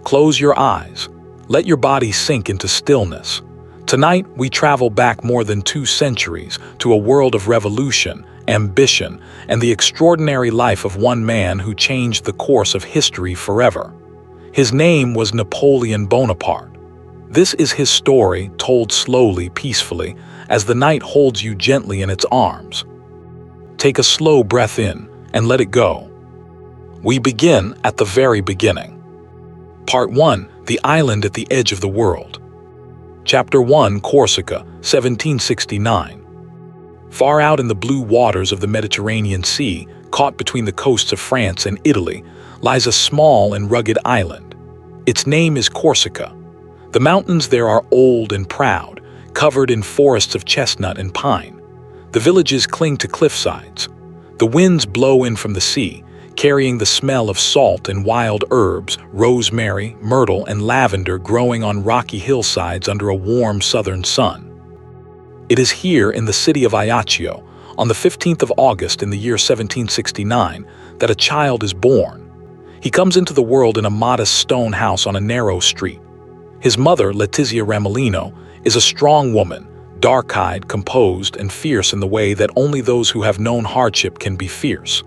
Close your eyes. Let your body sink into stillness. Tonight, we travel back more than 2 centuries to a world of revolution, ambition, and the extraordinary life of one man who changed the course of history forever. His name was Napoleon Bonaparte. This is his story, told slowly, peacefully, as the night holds you gently in its arms. Take a slow breath in and let it go. We begin at the very beginning. Part 1. The Island at the Edge of the World. Chapter 1. Corsica, 1769. Far out in the blue waters of the Mediterranean Sea, caught between the coasts of France and Italy, lies a small and rugged island. Its name is Corsica. The mountains there are old and proud, covered in forests of chestnut and pine. The villages cling to cliffsides. The winds blow in from the sea, carrying the smell of salt and wild herbs, rosemary, myrtle, and lavender growing on rocky hillsides under a warm southern sun. It is here in the city of Ajaccio, on the 15th of August in the year 1769, that a child is born. He comes into the world in a modest stone house on a narrow street. His mother, Letizia Ramolino, is a strong woman, dark-eyed, composed, and fierce in the way that only those who have known hardship can be fierce.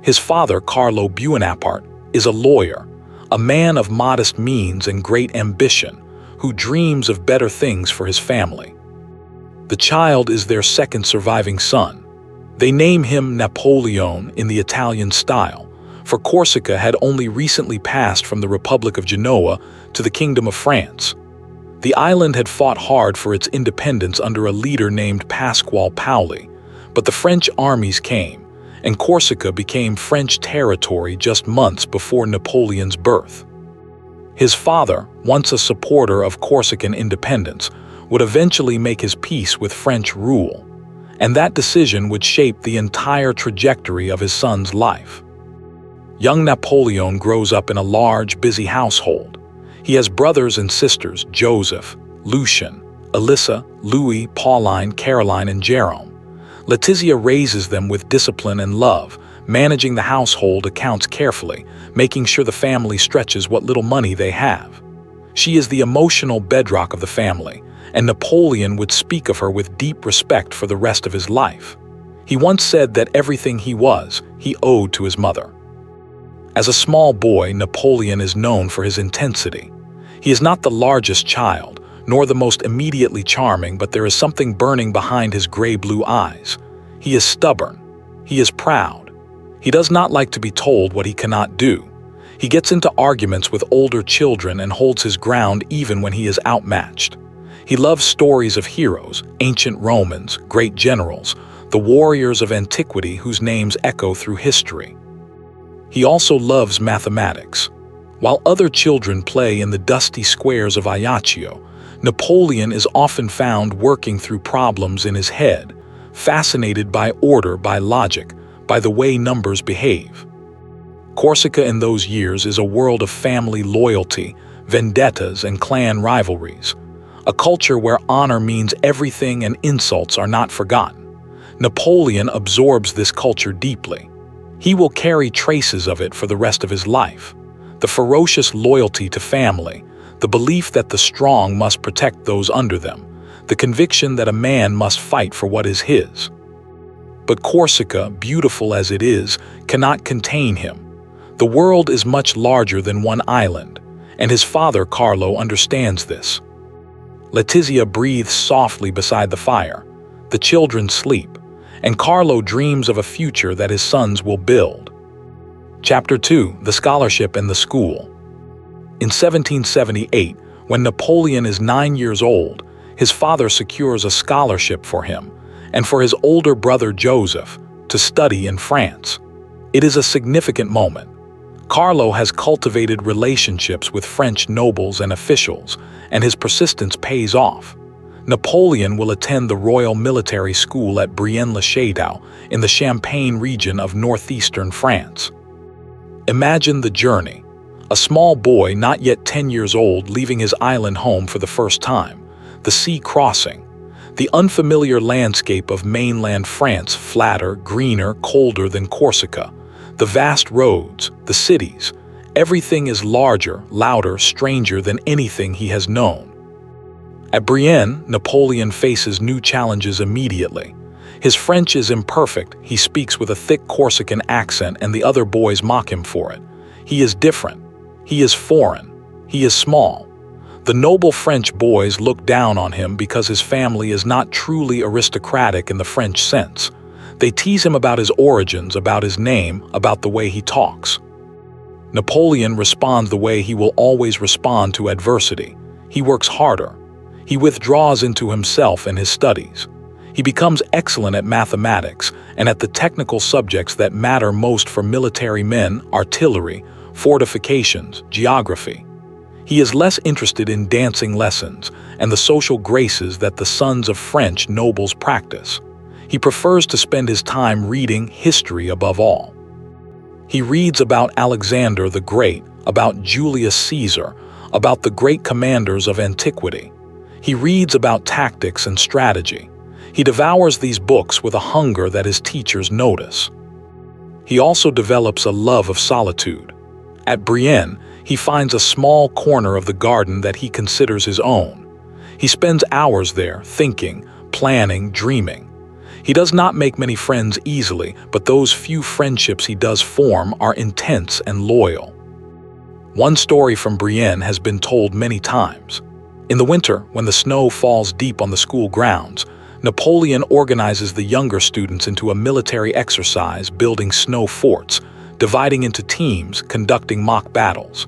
His father, Carlo Buonaparte, is a lawyer, a man of modest means and great ambition, who dreams of better things for his family. The child is their second surviving son. They name him Napoleon in the Italian style, for Corsica had only recently passed from the Republic of Genoa to the Kingdom of France. The island had fought hard for its independence under a leader named Pasquale Paoli, but the French armies came, and Corsica became French territory just months before Napoleon's birth. His father, once a supporter of Corsican independence, would eventually make his peace with French rule, and that decision would shape the entire trajectory of his son's life. Young Napoleon grows up in a large, busy household. He has brothers and sisters, Joseph, Lucien, Alyssa, Louis, Pauline, Caroline, and Jerome. Letizia raises them with discipline and love, managing the household accounts carefully, making sure the family stretches what little money they have. She is the emotional bedrock of the family, and Napoleon would speak of her with deep respect for the rest of his life. He once said that everything he was, he owed to his mother. As a small boy, Napoleon is known for his intensity. He is not the largest child, nor the most immediately charming, but there is something burning behind his gray-blue eyes. He is stubborn. He is proud. He does not like to be told what he cannot do. He gets into arguments with older children and holds his ground even when he is outmatched. He loves stories of heroes, ancient Romans, great generals, the warriors of antiquity whose names echo through history. He also loves mathematics. While other children play in the dusty squares of Ajaccio, Napoleon is often found working through problems in his head, fascinated by order, by logic, by the way numbers behave. Corsica in those years is a world of family loyalty, vendettas, and clan rivalries, a culture where honor means everything and insults are not forgotten. Napoleon absorbs this culture deeply. He will carry traces of it for the rest of his life. The ferocious loyalty to family, the belief that the strong must protect those under them, the conviction that a man must fight for what is his. But Corsica, beautiful as it is, cannot contain him. The world is much larger than one island, and his father, Carlo, understands this. Letizia breathes softly beside the fire. The children sleep, and Carlo dreams of a future that his sons will build. Chapter 2. The Scholarship and the School. In 1778, when Napoleon is 9 years old, his father secures a scholarship for him and for his older brother Joseph to study in France. It is a significant moment. Carlo has cultivated relationships with French nobles and officials, and his persistence pays off. Napoleon will attend the Royal Military School at Brienne-le-Château in the Champagne region of northeastern France. Imagine the journey. A small boy, not yet 10 years old, leaving his island home for the first time, the sea crossing, the unfamiliar landscape of mainland France, flatter, greener, colder than Corsica, the vast roads, the cities, Everything is larger, louder, stranger than anything he has known. At Brienne, Napoleon faces new challenges immediately. His French is imperfect, he speaks with a thick Corsican accent, and the other boys mock him for it. He is different. He is foreign. He is small. The noble French boys look down on him because his family is not truly aristocratic in the French sense. They tease him about his origins, about his name, about the way he talks. Napoleon responds the way he will always respond to adversity. He works harder. He withdraws into himself and his studies. He becomes excellent at mathematics and at the technical subjects that matter most for military men: artillery, fortifications, geography. He is less interested in dancing lessons and the social graces that the sons of French nobles practice. He prefers to spend his time reading history above all. He reads about Alexander the Great, about Julius Caesar, about the great commanders of antiquity. He reads about tactics and strategy. He devours these books with a hunger that his teachers notice. He also develops a love of solitude. At Brienne, he finds a small corner of the garden that he considers his own. He spends hours there, thinking, planning, dreaming. He does not make many friends easily, but those few friendships he does form are intense and loyal. One story from Brienne has been told many times. In the winter, when the snow falls deep on the school grounds, Napoleon organizes the younger students into a military exercise, building snow forts, dividing into teams, conducting mock battles.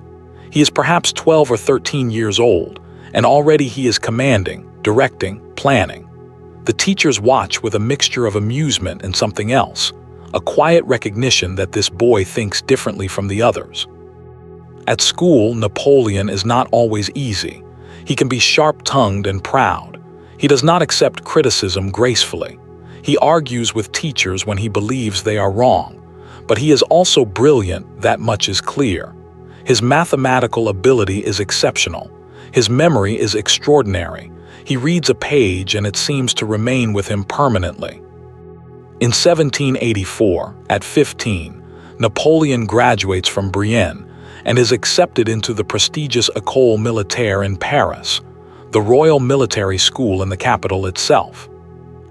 He is perhaps 12 or 13 years old, and already he is commanding, directing, planning. The teachers watch with a mixture of amusement and something else, a quiet recognition that this boy thinks differently from the others. At school, Napoleon is not always easy. He can be sharp-tongued and proud. He does not accept criticism gracefully. He argues with teachers when he believes they are wrong. But he is also brilliant, that much is clear. His mathematical ability is exceptional. His memory is extraordinary. He reads a page and it seems to remain with him permanently. In 1784, at 15, Napoleon graduates from Brienne and is accepted into the prestigious École Militaire in Paris, the Royal Military School in the capital itself.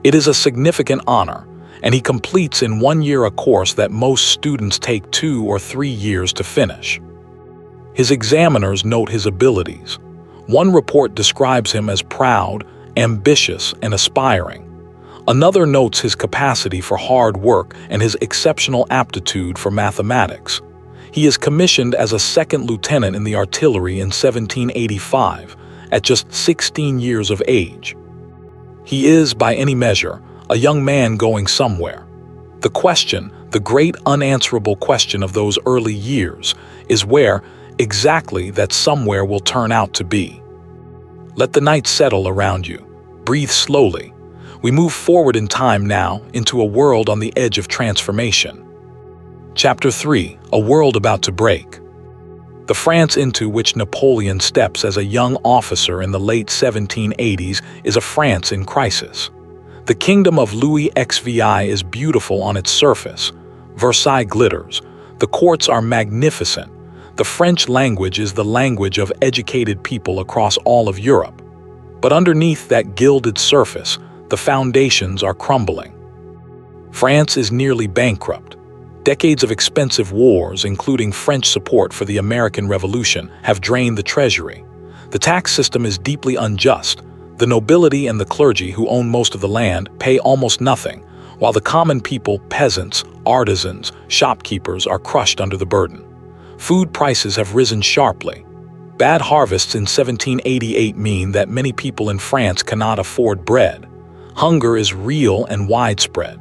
It is a significant honor, and he completes in 1 year a course that most students take 2 or 3 years to finish. His examiners note his abilities. One report describes him as proud, ambitious, and aspiring. Another notes his capacity for hard work and his exceptional aptitude for mathematics. He is commissioned as a second lieutenant in the artillery in 1785, at just 16 years of age. He is, by any measure, a young man going somewhere. The question, the great unanswerable question of those early years, is where exactly that somewhere will turn out to be. Let the night settle around you. Breathe slowly. We move forward in time now into a world on the edge of transformation. Chapter 3: A World About to Break. The France into which Napoleon steps as a young officer in the late 1780s is a France in crisis. The kingdom of Louis XVI is beautiful on its surface. Versailles glitters. The courts are magnificent. The French language is the language of educated people across all of Europe. But underneath that gilded surface, the foundations are crumbling. France is nearly bankrupt. Decades of expensive wars, including French support for the American Revolution, have drained the treasury. The tax system is deeply unjust. The nobility and the clergy, who own most of the land, pay almost nothing, while the common people, peasants, artisans, shopkeepers, are crushed under the burden. Food prices have risen sharply. Bad harvests in 1788 mean that many people in France cannot afford bread. Hunger is real and widespread.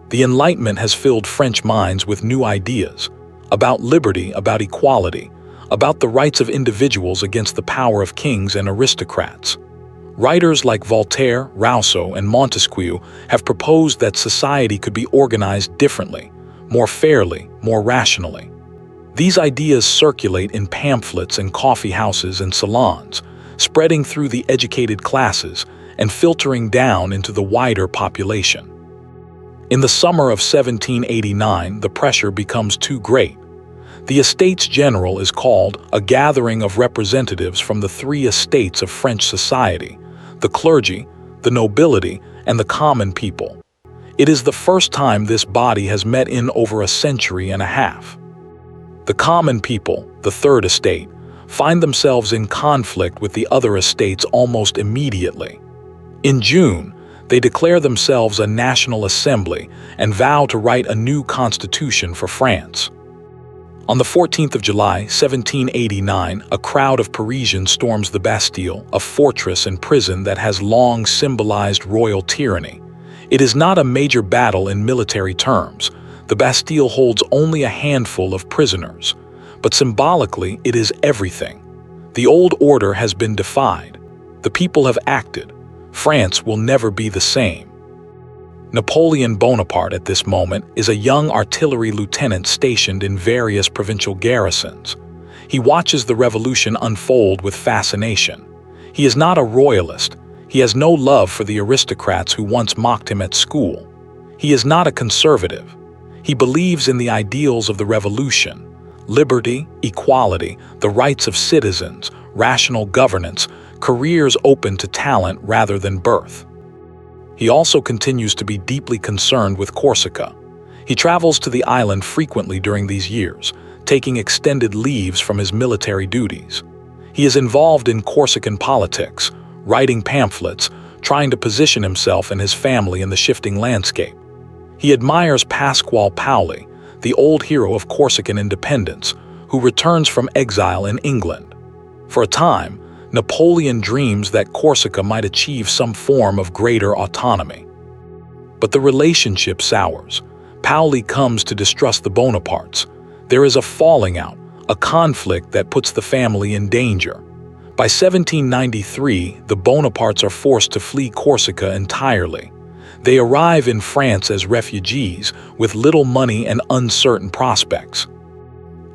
The Enlightenment has filled French minds with new ideas about liberty, about equality, about the rights of individuals against the power of kings and aristocrats. Writers like Voltaire, Rousseau, and Montesquieu have proposed that society could be organized differently, more fairly, more rationally. These ideas circulate in pamphlets and coffee houses and salons, spreading through the educated classes and filtering down into the wider population. In the summer of 1789, the pressure becomes too great. The Estates General is called a gathering of representatives from the three estates of French society: the clergy, the nobility, and the common people. It is the first time this body has met in over a century and a half. The common people, the third estate, find themselves in conflict with the other estates almost immediately. In June, they declare themselves a national assembly and vow to write a new constitution for France. On the 14th of July, 1789, a crowd of Parisians storms the Bastille, a fortress and prison that has long symbolized royal tyranny. It is not a major battle in military terms. The Bastille holds only a handful of prisoners, but symbolically it is everything. The old order has been defied. The people have acted. France will never be the same. Napoleon Bonaparte at this moment is a young artillery lieutenant stationed in various provincial garrisons. He watches the revolution unfold with fascination. He is not a royalist. He has no love for the aristocrats who once mocked him at school. He is not a conservative. He believes in the ideals of the revolution: liberty, equality, the rights of citizens, rational governance, careers open to talent rather than birth. He also continues to be deeply concerned with Corsica. He travels to the island frequently during these years, taking extended leaves from his military duties. He is involved in Corsican politics, writing pamphlets, trying to position himself and his family in the shifting landscape. He admires Pasquale Paoli, the old hero of Corsican independence, who returns from exile in England. For a time, Napoleon dreams that Corsica might achieve some form of greater autonomy. But the relationship sours. Paoli comes to distrust the Bonapartes. There is a falling out, a conflict that puts the family in danger. By 1793, the Bonapartes are forced to flee Corsica entirely. They arrive in France as refugees with little money and uncertain prospects.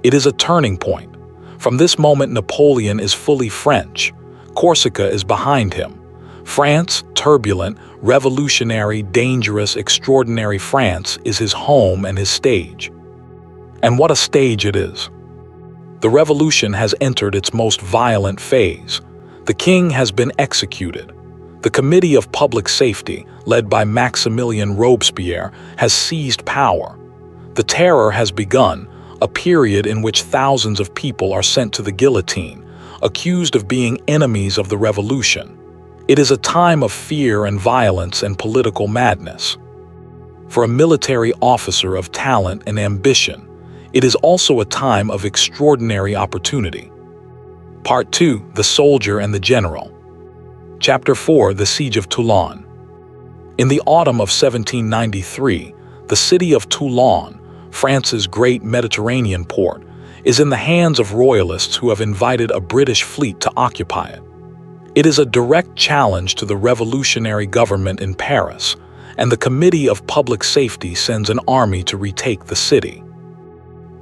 It is a turning point. From this moment, Napoleon is fully French. Corsica is behind him. France, turbulent, revolutionary, dangerous, extraordinary France, is his home and his stage. And what a stage it is! The revolution has entered its most violent phase. The king has been executed. The Committee of Public Safety, led by Maximilien Robespierre, has seized power. The terror has begun, a period in which thousands of people are sent to the guillotine, accused of being enemies of the revolution. It is a time of fear and violence and political madness. For a military officer of talent and ambition, it is also a time of extraordinary opportunity. Part 2: The Soldier and the General. Chapter 4: The Siege of Toulon. In the autumn of 1793, the city of Toulon, France's great Mediterranean port, is in the hands of royalists who have invited a British fleet to occupy it. It is a direct challenge to the revolutionary government in Paris, and the Committee of Public Safety sends an army to retake the city.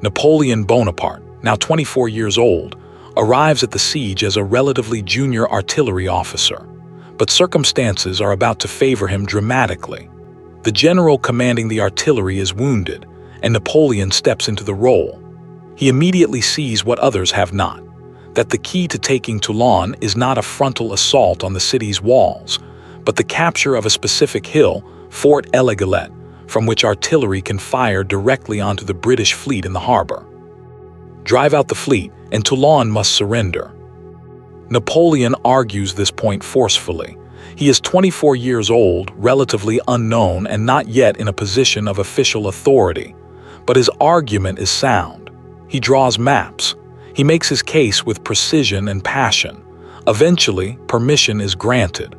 Napoleon Bonaparte, now 24 years old, arrives at the siege as a relatively junior artillery officer, but circumstances are about to favor him dramatically. The general commanding the artillery is wounded, and Napoleon steps into the role. He immediately sees what others have not: that the key to taking Toulon is not a frontal assault on the city's walls, but the capture of a specific hill, Fort Elagalette, from which artillery can fire directly onto the British fleet in the harbor. Drive out the fleet, and Toulon must surrender. Napoleon argues this point forcefully. He is 24 years old, relatively unknown, and not yet in a position of official authority. But his argument is sound. He draws maps. He makes his case with precision and passion. Eventually, permission is granted.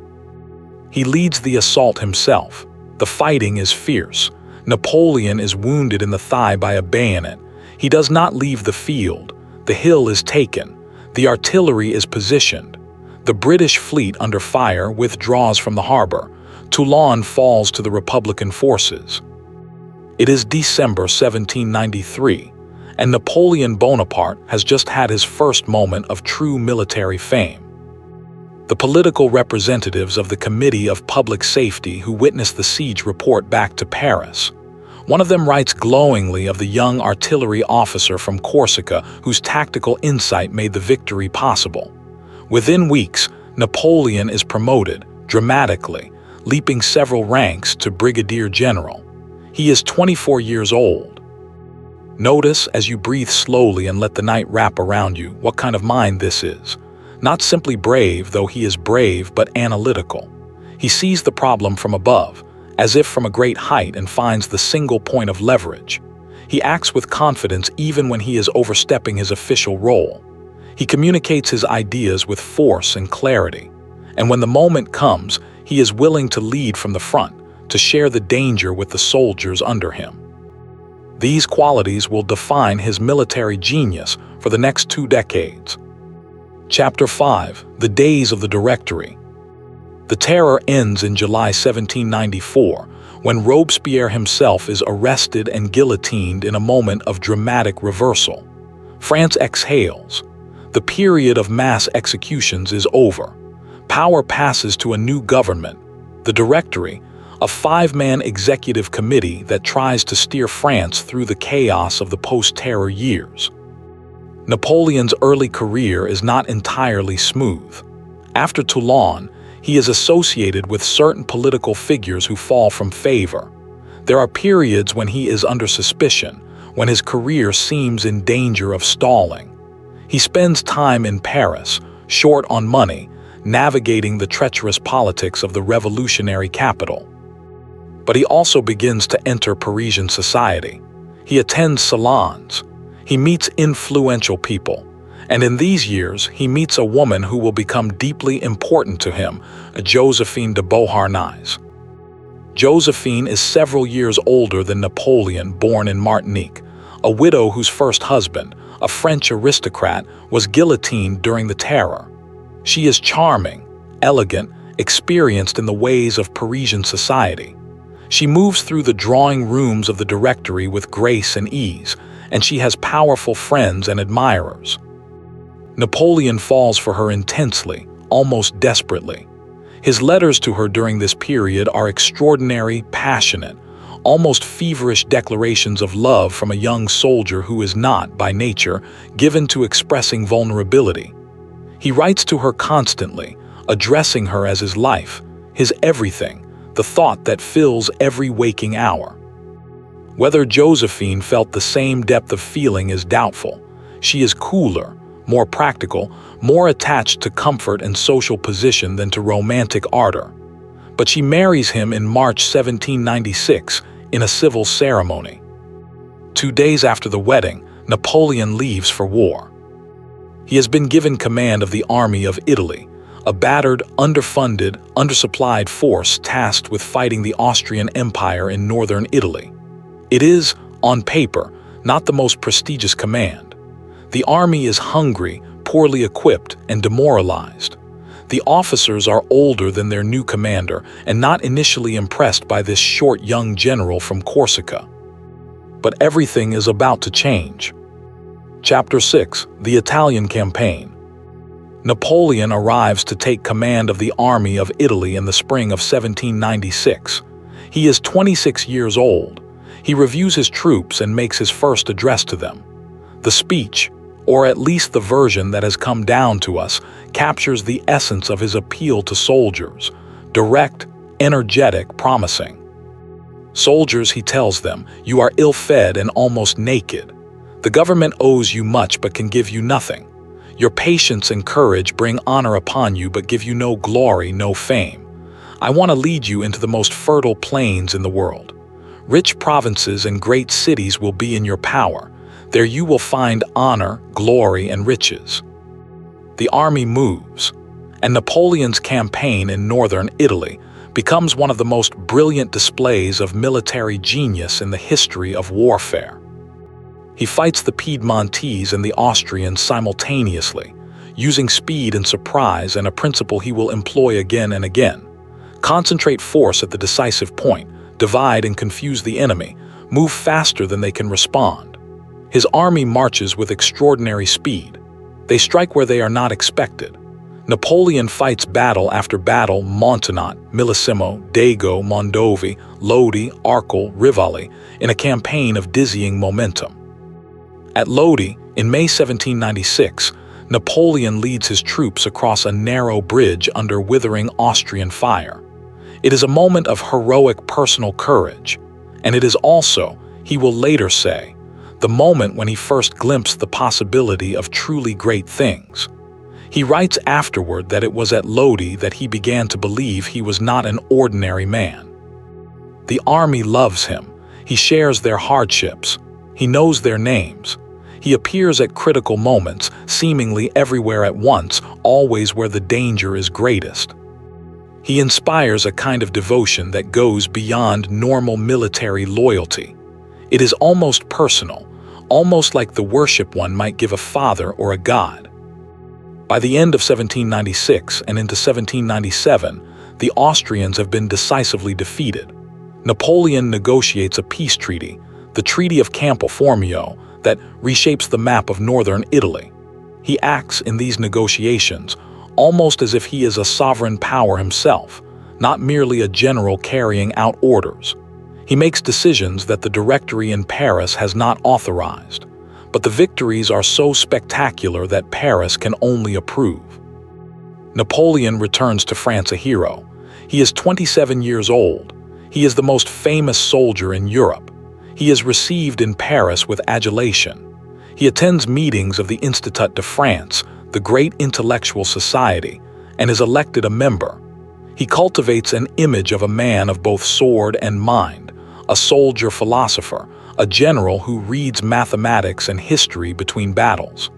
He leads the assault himself. The fighting is fierce. Napoleon is wounded in the thigh by a bayonet. He does not leave the field. The hill is taken. The artillery is positioned. The British fleet under fire withdraws from the harbor. Toulon falls to the Republican forces. It is December 1793, and Napoleon Bonaparte has just had his first moment of true military fame. The political representatives of the Committee of Public Safety who witnessed the siege report back to Paris. One of them writes glowingly of the young artillery officer from Corsica whose tactical insight made the victory possible. Within weeks, Napoleon is promoted, dramatically, leaping several ranks to brigadier general. He is 24 years old. Notice, as you breathe slowly and let the night wrap around you, what kind of mind this is. Not simply brave, though he is brave, but analytical. He sees the problem from above, as if from a great height, and finds the single point of leverage. He acts with confidence even when he is overstepping his official role. He communicates his ideas with force and clarity. And when the moment comes, he is willing to lead from the front, to share the danger with the soldiers under him. These qualities will define his military genius for the next 2 decades. Chapter 5. The Days of the Directory. The Terror ends in July 1794, when Robespierre himself is arrested and guillotined in a moment of dramatic reversal. France exhales. The period of mass executions is over. Power passes to a new government, the Directory, a 5-man executive committee that tries to steer France through the chaos of the post-terror years. Napoleon's early career is not entirely smooth. After Toulon, he is associated with certain political figures who fall from favor. There are periods when he is under suspicion, when his career seems in danger of stalling. He spends time in Paris, short on money, navigating the treacherous politics of the revolutionary capital. But he also begins to enter Parisian society. He attends salons. He meets influential people. And in these years, he meets a woman who will become deeply important to him, Josephine de Beauharnais. Josephine is several years older than Napoleon, born in Martinique, a widow whose first husband, a French aristocrat, was guillotined during the Terror. She is charming, elegant, experienced in the ways of Parisian society. She moves through the drawing rooms of the Directory with grace and ease, and she has powerful friends and admirers. Napoleon falls for her intensely, almost desperately. His letters to her during this period are extraordinary, passionate, almost feverish declarations of love from a young soldier who is not, by nature, given to expressing vulnerability. He writes to her constantly, addressing her as his life, his everything, the thought that fills every waking hour. Whether Josephine felt the same depth of feeling is doubtful. She is cooler, more practical, more attached to comfort and social position than to romantic ardor. But she marries him in March 1796 in a civil ceremony. 2 days after the wedding, Napoleon leaves for war. He has been given command of the army of Italy, a battered, underfunded, undersupplied force tasked with fighting the Austrian Empire in northern Italy. It is, on paper, not the most prestigious command. The army is hungry, poorly equipped, and demoralized. The officers are older than their new commander and not initially impressed by this short young general from Corsica. But everything is about to change. Chapter 6. The Italian Campaign. Napoleon arrives to take command of the army of Italy in the spring of 1796. He is 26 years old. He reviews his troops and makes his first address to them. The speech, or at least the version that has come down to us, captures the essence of his appeal to soldiers: direct, energetic, promising. Soldiers, he tells them, you are ill-fed and almost naked. The government owes you much but can give you nothing. Your patience and courage bring honor upon you but give you no glory, no fame. I want to lead you into the most fertile plains in the world. Rich provinces and great cities will be in your power. There you will find honor, glory, and riches. The army moves, and Napoleon's campaign in northern Italy becomes one of the most brilliant displays of military genius in the history of warfare. He fights the Piedmontese and the Austrians simultaneously, using speed and surprise, and a principle he will employ again and again. Concentrate force at the decisive point, divide and confuse the enemy, move faster than they can respond. His army marches with extraordinary speed. They strike where they are not expected. Napoleon fights battle after battle: Montagnat, Millesimo, Dago, Mondovi, Lodi, Arcole, Rivali, in a campaign of dizzying momentum. At Lodi, in May 1796, Napoleon leads his troops across a narrow bridge under withering Austrian fire. It is a moment of heroic personal courage, and it is also, he will later say, the moment when he first glimpsed the possibility of truly great things. He writes afterward that it was at Lodi that he began to believe he was not an ordinary man. The army loves him. He shares their hardships. He knows their names. He appears at critical moments, seemingly everywhere at once, always where the danger is greatest. He inspires a kind of devotion that goes beyond normal military loyalty. It is almost personal, almost like the worship one might give a father or a god. By the end of 1796 and into 1797, the Austrians have been decisively defeated. Napoleon negotiates a peace treaty, the Treaty of Campo Formio, that reshapes the map of northern Italy. He acts in these negotiations almost as if he is a sovereign power himself, not merely a general carrying out orders. He makes decisions that the Directory in Paris has not authorized, but the victories are so spectacular that Paris can only approve. Napoleon returns to France a hero. He is 27 years old. He is the most famous soldier in Europe. He is received in Paris with adulation. He attends meetings of the Institut de France, the great intellectual society, and is elected a member. He cultivates an image of a man of both sword and mind, a soldier philosopher, a general who reads mathematics and history between battles.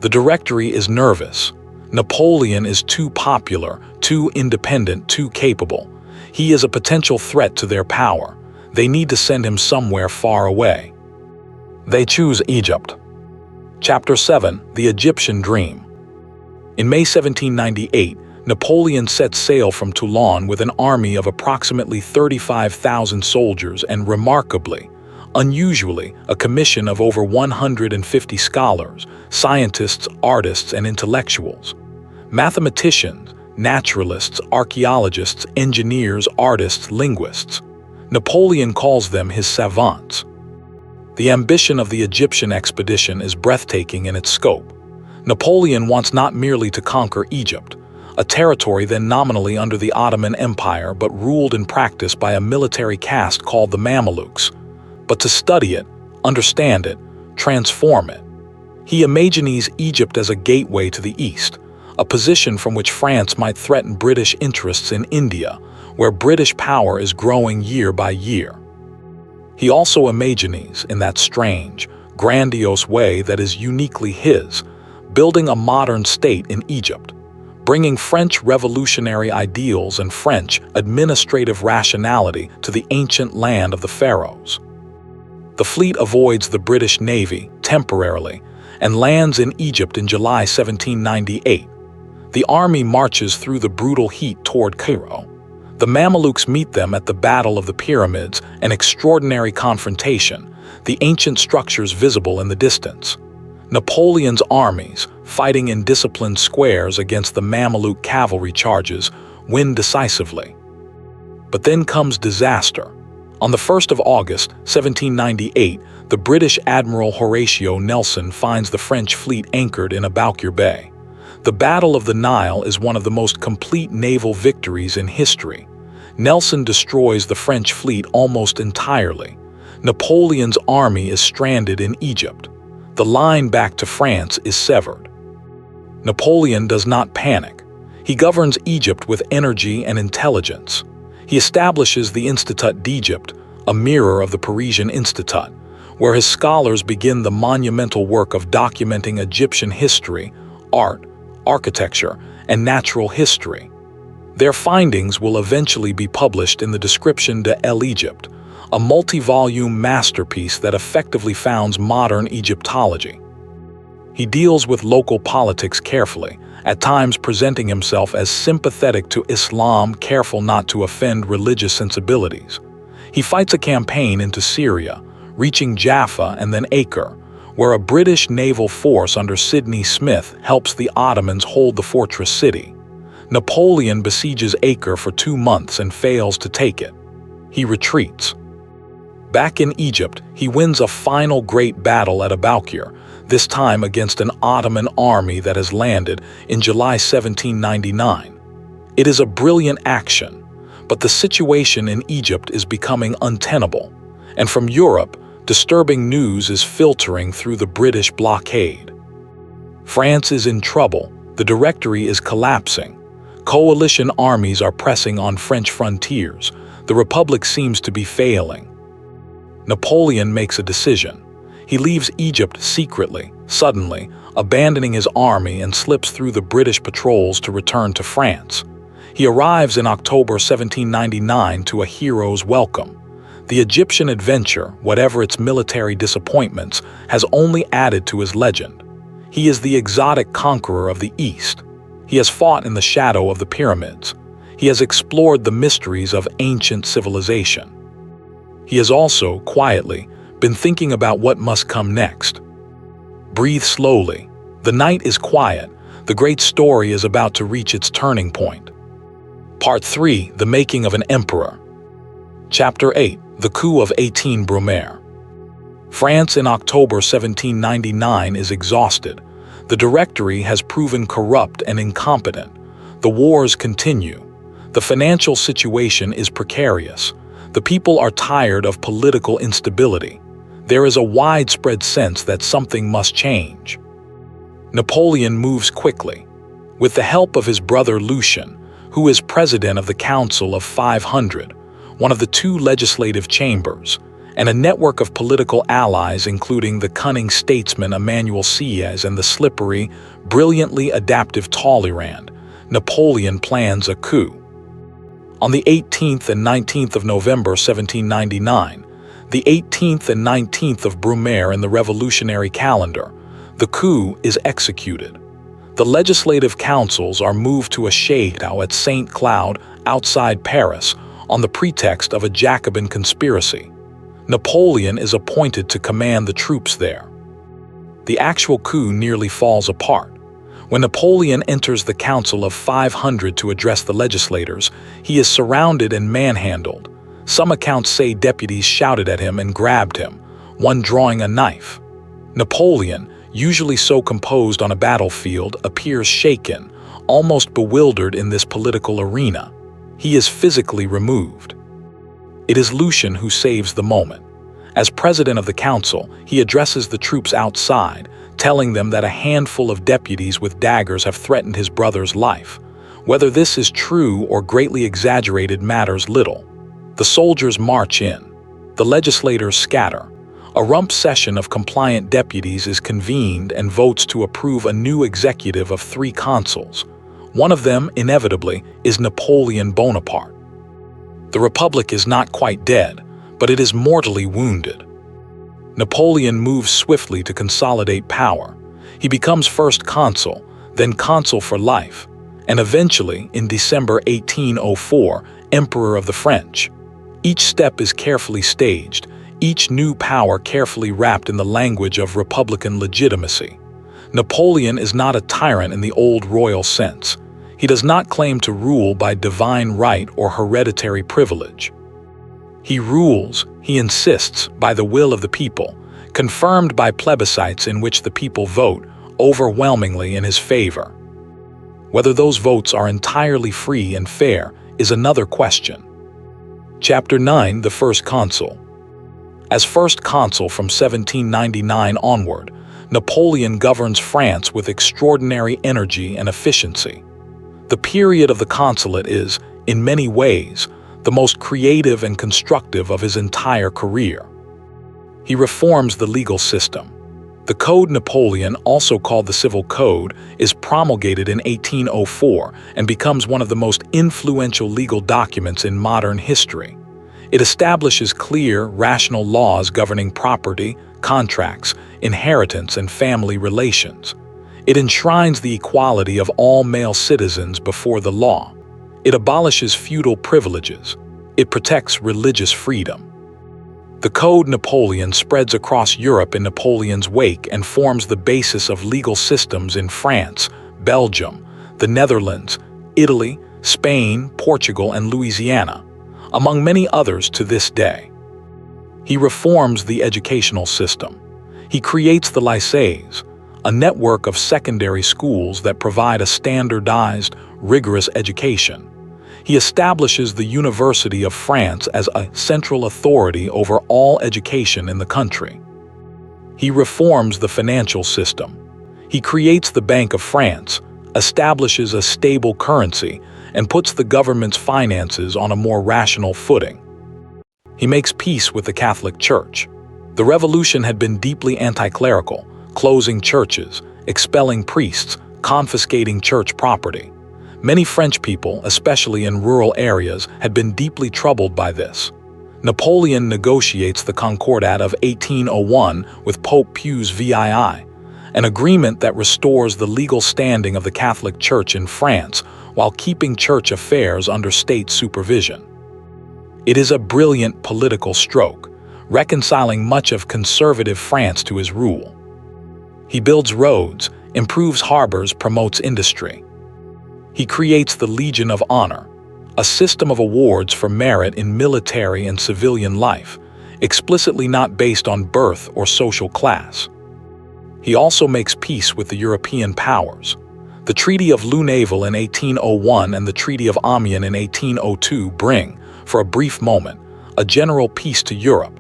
The Directory is nervous. Napoleon is too popular, too independent, too capable. He is a potential threat to their power. They need to send him somewhere far away. They choose Egypt. Chapter 7: The Egyptian Dream. In May 1798, Napoleon set sail from Toulon with an army of approximately 35,000 soldiers and, remarkably, unusually, a commission of over 150 scholars, scientists, artists, and intellectuals. Mathematicians, naturalists, archaeologists, engineers, artists, linguists. Napoleon calls them his savants. The ambition of the Egyptian expedition is breathtaking in its scope. Napoleon wants not merely to conquer Egypt, a territory then nominally under the Ottoman Empire but ruled in practice by a military caste called the Mamelukes, but to study it, understand it, transform it. He imagines Egypt as a gateway to the East, a position from which France might threaten British interests in India, where British power is growing year by year. He also imagines, in that strange, grandiose way that is uniquely his, building a modern state in Egypt, bringing French revolutionary ideals and French administrative rationality to the ancient land of the pharaohs. The fleet avoids the British Navy temporarily and lands in Egypt in July 1798. The army marches through the brutal heat toward Cairo. The Mamelukes meet them at the Battle of the Pyramids, an extraordinary confrontation, the ancient structures visible in the distance. Napoleon's armies, fighting in disciplined squares against the Mameluke cavalry charges, win decisively. But then comes disaster. On the 1st of August, 1798, the British Admiral Horatio Nelson finds the French fleet anchored in Aboukir Bay. The Battle of the Nile is one of the most complete naval victories in history. Nelson destroys the French fleet almost entirely. Napoleon's army is stranded in Egypt. The line back to France is severed. Napoleon does not panic. He governs Egypt with energy and intelligence. He establishes the Institut d'Egypte, a mirror of the Parisian Institut, where his scholars begin the monumental work of documenting Egyptian history, art, architecture, and natural history. Their findings will eventually be published in the Description de l'Egypte, a multi-volume masterpiece that effectively founds modern Egyptology. He deals with local politics carefully, at times presenting himself as sympathetic to Islam, careful not to offend religious sensibilities. He fights a campaign into Syria, reaching Jaffa and then Acre, where a British naval force under Sidney Smith helps the Ottomans hold the fortress city. Napoleon besieges Acre for 2 months and fails to take it. He retreats. Back in Egypt, he wins a final great battle at Aboukir, this time against an Ottoman army that has landed in July 1799. It is a brilliant action, but the situation in Egypt is becoming untenable, and from Europe, disturbing news is filtering through the British blockade. France is in trouble, the Directory is collapsing, coalition armies are pressing on French frontiers, the Republic seems to be failing. Napoleon makes a decision. He leaves Egypt secretly, suddenly, abandoning his army and slips through the British patrols to return to France. He arrives in October 1799 to a hero's welcome. The Egyptian adventure, whatever its military disappointments, has only added to his legend. He is the exotic conqueror of the East. He has fought in the shadow of the pyramids. He has explored the mysteries of ancient civilization. He has also, quietly, been thinking about what must come next. Breathe slowly. The night is quiet. The great story is about to reach its turning point. Part 3. The Making of an Emperor. Chapter 8. The Coup of 18 Brumaire. France in October 1799 is exhausted. The Directory has proven corrupt and incompetent. The wars continue. The financial situation is precarious. The people are tired of political instability. There is a widespread sense that something must change. Napoleon moves quickly. With the help of his brother Lucien, who is president of the Council of 500, one of the 2 legislative chambers, and a network of political allies including the cunning statesman Emmanuel Sieyès and the slippery, brilliantly adaptive Talleyrand, Napoleon plans a coup. On the 18th and 19th of November 1799, the 18th and 19th of Brumaire in the revolutionary calendar, the coup is executed. The legislative councils are moved to a chateau at Saint Cloud outside Paris on the pretext of a Jacobin conspiracy. Napoleon is appointed to command the troops there. The actual coup nearly falls apart. When Napoleon enters the Council of 500 to address the legislators, he is surrounded and manhandled. Some accounts say deputies shouted at him and grabbed him, one drawing a knife. Napoleon, usually so composed on a battlefield, appears shaken, almost bewildered in this political arena. He is physically removed. It is Lucien who saves the moment. As president of the council, he addresses the troops outside, telling them that a handful of deputies with daggers have threatened his brother's life. Whether this is true or greatly exaggerated matters little. The soldiers march in. The legislators scatter. A rump session of compliant deputies is convened and votes to approve a new executive of 3 consuls. One of them, inevitably, is Napoleon Bonaparte. The Republic is not quite dead, but it is mortally wounded. Napoleon moves swiftly to consolidate power. He becomes first consul, then consul for life, and eventually, in December 1804, Emperor of the French. Each step is carefully staged, each new power carefully wrapped in the language of republican legitimacy. Napoleon is not a tyrant in the old royal sense. He does not claim to rule by divine right or hereditary privilege. He rules, he insists, by the will of the people, confirmed by plebiscites in which the people vote overwhelmingly in his favor. Whether those votes are entirely free and fair is another question. Chapter 9. The First Consul. As first consul from 1799 onward, Napoleon governs France with extraordinary energy and efficiency. The period of the consulate is, in many ways, the most creative and constructive of his entire career. He reforms the legal system. The Code Napoleon, also called the Civil Code, is promulgated in 1804 and becomes one of the most influential legal documents in modern history. It establishes clear, rational laws governing property, contracts, inheritance, and family relations. It enshrines the equality of all male citizens before the law. It abolishes feudal privileges. It protects religious freedom. The Code Napoleon spreads across Europe in Napoleon's wake and forms the basis of legal systems in France, Belgium, the Netherlands, Italy, Spain, Portugal, and Louisiana, among many others to this day. He reforms the educational system. He creates the lycées, a network of secondary schools that provide a standardized, rigorous education. He establishes the University of France as a central authority over all education in the country. He reforms the financial system. He creates the Bank of France, establishes a stable currency, and puts the government's finances on a more rational footing. He makes peace with the Catholic Church. The revolution had been deeply anti-clerical, closing churches, expelling priests, confiscating church property. Many French people, especially in rural areas, had been deeply troubled by this. Napoleon negotiates the Concordat of 1801 with Pope Pius VII, an agreement that restores the legal standing of the Catholic Church in France while keeping church affairs under state supervision. It is a brilliant political stroke, reconciling much of conservative France to his rule. He builds roads, improves harbors, promotes industry. He creates the Legion of Honor, a system of awards for merit in military and civilian life, explicitly not based on birth or social class. He also makes peace with the European powers. The Treaty of Lunéville in 1801 and the Treaty of Amiens in 1802 bring, for a brief moment, a general peace to Europe.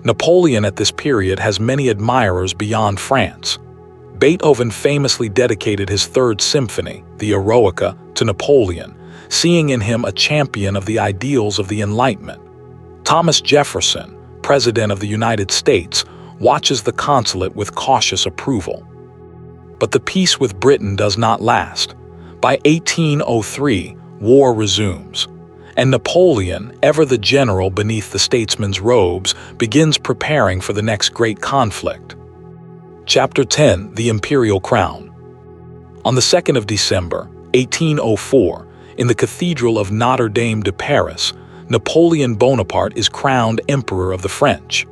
Napoleon at this period has many admirers beyond France. Beethoven famously dedicated his Third Symphony, the Eroica, to Napoleon, seeing in him a champion of the ideals of the Enlightenment. Thomas Jefferson, President of the United States, watches the consulate with cautious approval. But the peace with Britain does not last. By 1803, war resumes, and Napoleon, ever the general beneath the statesman's robes, begins preparing for the next great conflict. Chapter 10: The Imperial Crown. On the 2nd of December, 1804, in the Cathedral of Notre Dame de Paris, Napoleon Bonaparte is crowned Emperor of the French.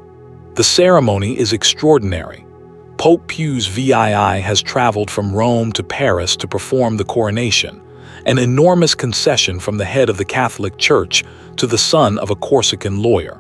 The ceremony is extraordinary. Pope Pius VII has traveled from Rome to Paris to perform the coronation, an enormous concession from the head of the Catholic Church to the son of a Corsican lawyer.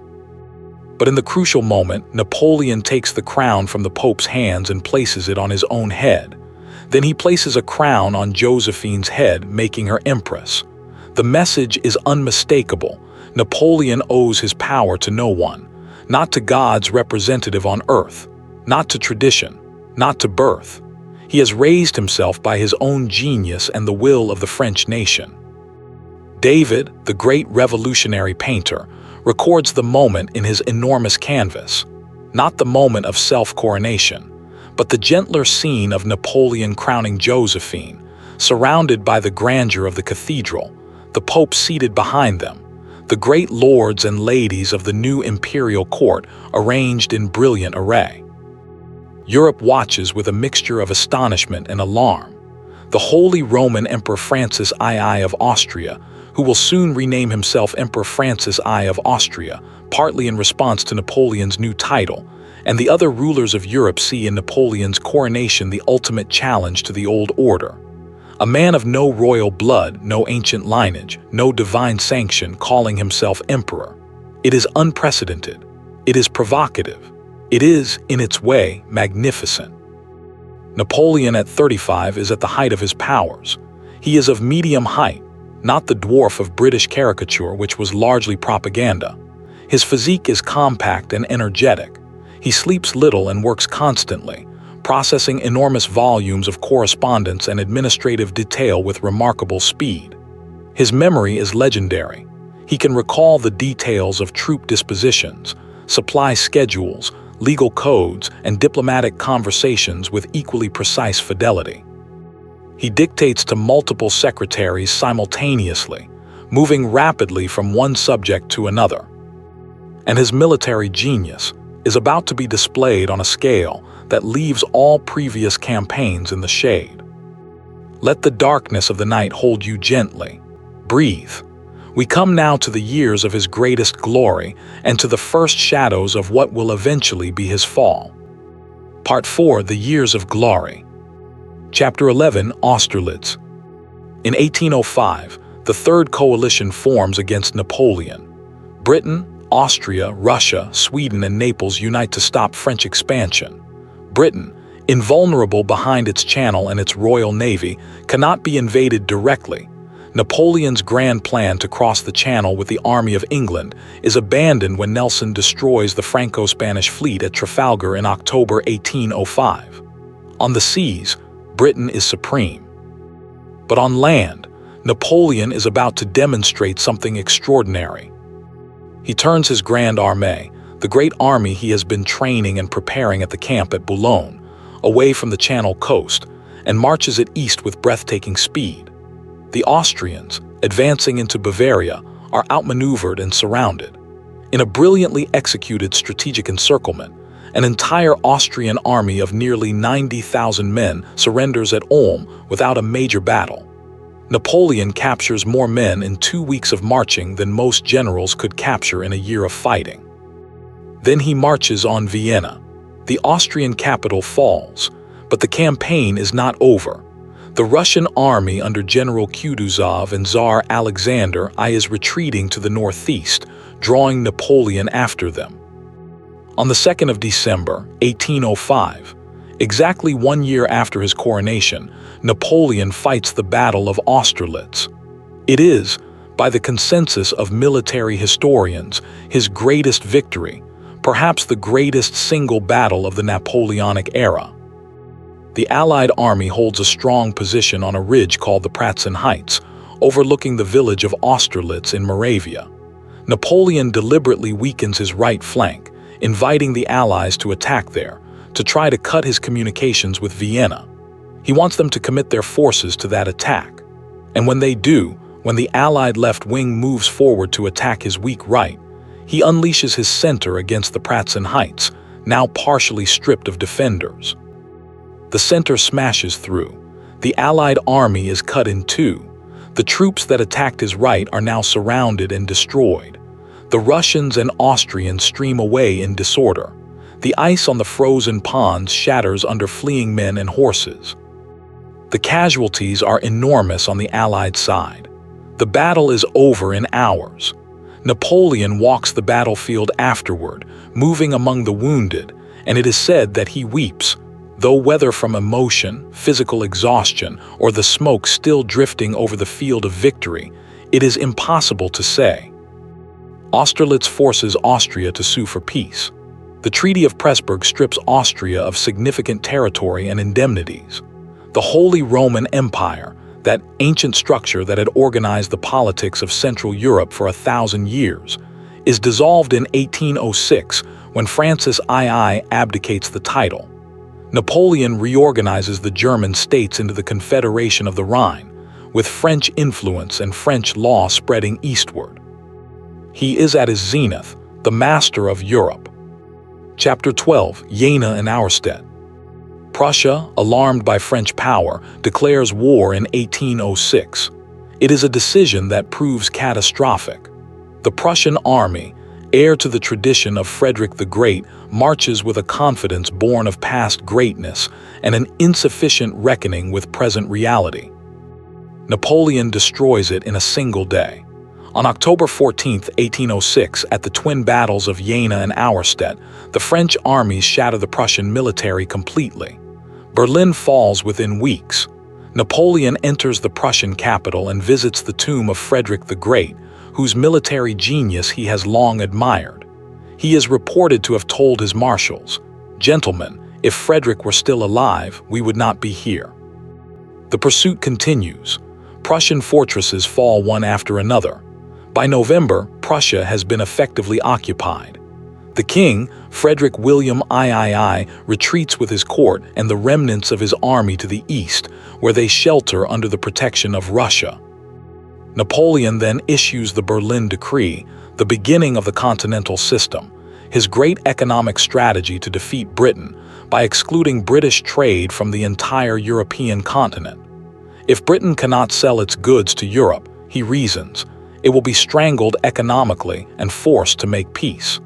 But in the crucial moment, Napoleon takes the crown from the Pope's hands and places it on his own head. Then he places a crown on Josephine's head, making her empress. The message is unmistakable. Napoleon owes his power to no one, not to God's representative on earth, not to tradition, not to birth. He has raised himself by his own genius and the will of the French nation. David, the great revolutionary painter, records the moment in his enormous canvas, not the moment of self-coronation, but the gentler scene of Napoleon crowning Josephine, surrounded by the grandeur of the cathedral, the Pope seated behind them, the great lords and ladies of the new imperial court arranged in brilliant array. Europe watches with a mixture of astonishment and alarm. The Holy Roman Emperor Francis II of Austria, who will soon rename himself Emperor Francis I of Austria, partly in response to Napoleon's new title, and the other rulers of Europe see in Napoleon's coronation the ultimate challenge to the old order. A man of no royal blood, no ancient lineage, no divine sanction calling himself emperor. It is unprecedented. It is provocative. It is, in its way, magnificent. Napoleon at 35 is at the height of his powers. He is of medium height, not the dwarf of British caricature, which was largely propaganda. His physique is compact and energetic. He sleeps little and works constantly, processing enormous volumes of correspondence and administrative detail with remarkable speed. His memory is legendary. He can recall the details of troop dispositions, supply schedules, legal codes, and diplomatic conversations with equally precise fidelity. He dictates to multiple secretaries simultaneously, moving rapidly from one subject to another. And his military genius is about to be displayed on a scale that leaves all previous campaigns in the shade. Let the darkness of the night hold you gently. Breathe. We come now to the years of his greatest glory and to the first shadows of what will eventually be his fall. Part 4. The Years of Glory. Chapter 11. Austerlitz. In 1805, the Third Coalition forms against Napoleon. Britain, Austria, Russia, Sweden, and Naples unite to stop French expansion. Britain, invulnerable behind its channel and its Royal Navy, cannot be invaded directly. Napoleon's grand plan to cross the Channel with the Army of England is abandoned when Nelson destroys the Franco-Spanish fleet at Trafalgar in October 1805. On the seas, Britain is supreme. But on land, Napoleon is about to demonstrate something extraordinary. He turns his Grande Armée, the great army he has been training and preparing at the camp at Boulogne, away from the Channel coast, and marches it east with breathtaking speed. The Austrians, advancing into Bavaria, are outmaneuvered and surrounded. In a brilliantly executed strategic encirclement, an entire Austrian army of nearly 90,000 men surrenders at Ulm without a major battle. Napoleon captures more men in 2 weeks of marching than most generals could capture in a year of fighting. Then he marches on Vienna. The Austrian capital falls, but the campaign is not over. The Russian army under General Kutuzov and Tsar Alexander I is retreating to the northeast, drawing Napoleon after them. On the 2nd of December, 1805, exactly 1 year after his coronation, Napoleon fights the Battle of Austerlitz. It is, by the consensus of military historians, his greatest victory, perhaps the greatest single battle of the Napoleonic era. The Allied army holds a strong position on a ridge called the Pratzen Heights, overlooking the village of Austerlitz in Moravia. Napoleon deliberately weakens his right flank, inviting the Allies to attack there, to try to cut his communications with Vienna. He wants them to commit their forces to that attack. And when they do, when the Allied left wing moves forward to attack his weak right, he unleashes his center against the Pratzen Heights, now partially stripped of defenders. The center smashes through. The Allied army is cut in two. The troops that attacked his right are now surrounded and destroyed. The Russians and Austrians stream away in disorder. The ice on the frozen ponds shatters under fleeing men and horses. The casualties are enormous on the Allied side. The battle is over in hours. Napoleon walks the battlefield afterward, moving among the wounded, and it is said that he weeps, though whether from emotion, physical exhaustion, or the smoke still drifting over the field of victory, it is impossible to say. Austerlitz forces Austria to sue for peace. The Treaty of Pressburg strips Austria of significant territory and indemnities. The Holy Roman Empire, that ancient structure that had organized the politics of Central Europe for 1,000 years, is dissolved in 1806 when Francis II abdicates the title. Napoleon reorganizes the German states into the Confederation of the Rhine, with French influence and French law spreading eastward. He is at his zenith, the master of Europe. Chapter 12. Jena and Auerstedt. Prussia, alarmed by French power, declares war in 1806. It is a decision that proves catastrophic. The Prussian army, heir to the tradition of Frederick the Great, marches with a confidence born of past greatness and an insufficient reckoning with present reality. Napoleon destroys it in a single day. On October 14, 1806, at the twin battles of Jena and Auerstedt, the French armies shatter the Prussian military completely. Berlin falls within weeks. Napoleon enters the Prussian capital and visits the tomb of Frederick the Great, whose military genius he has long admired. He is reported to have told his marshals, "Gentlemen, if Frederick were still alive, we would not be here." The pursuit continues. Prussian fortresses fall one after another. By November, Prussia has been effectively occupied. The king, Frederick William III, retreats with his court and the remnants of his army to the east, where they shelter under the protection of Russia. Napoleon then issues the Berlin Decree, the beginning of the continental system, his great economic strategy to defeat Britain by excluding British trade from the entire European continent. If Britain cannot sell its goods to Europe, he reasons, It will be strangled economically and forced to make peace.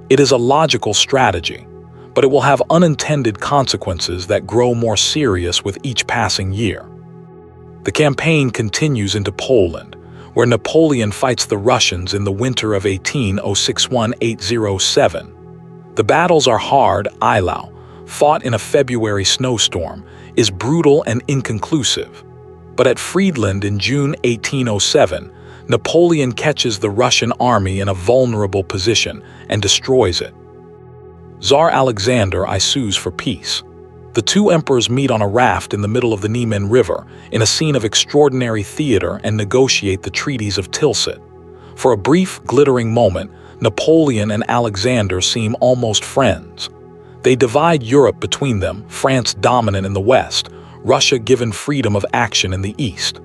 It is a logical strategy, but it will have unintended consequences that grow more serious with each passing year. The campaign continues into Poland, where Napoleon fights the Russians in the winter of 1806–1807. The battles are hard. Eylau, fought in a February snowstorm, is brutal and inconclusive. But at Friedland in June 1807, Napoleon catches the Russian army in a vulnerable position and destroys it. Tsar Alexander sues for peace. The two emperors meet on a raft in the middle of the Niemen River in a scene of extraordinary theater and negotiate the treaties of Tilsit. For a brief, glittering moment, Napoleon and Alexander seem almost friends. They divide Europe between them, France dominant in the west, Russia given freedom of action in the east.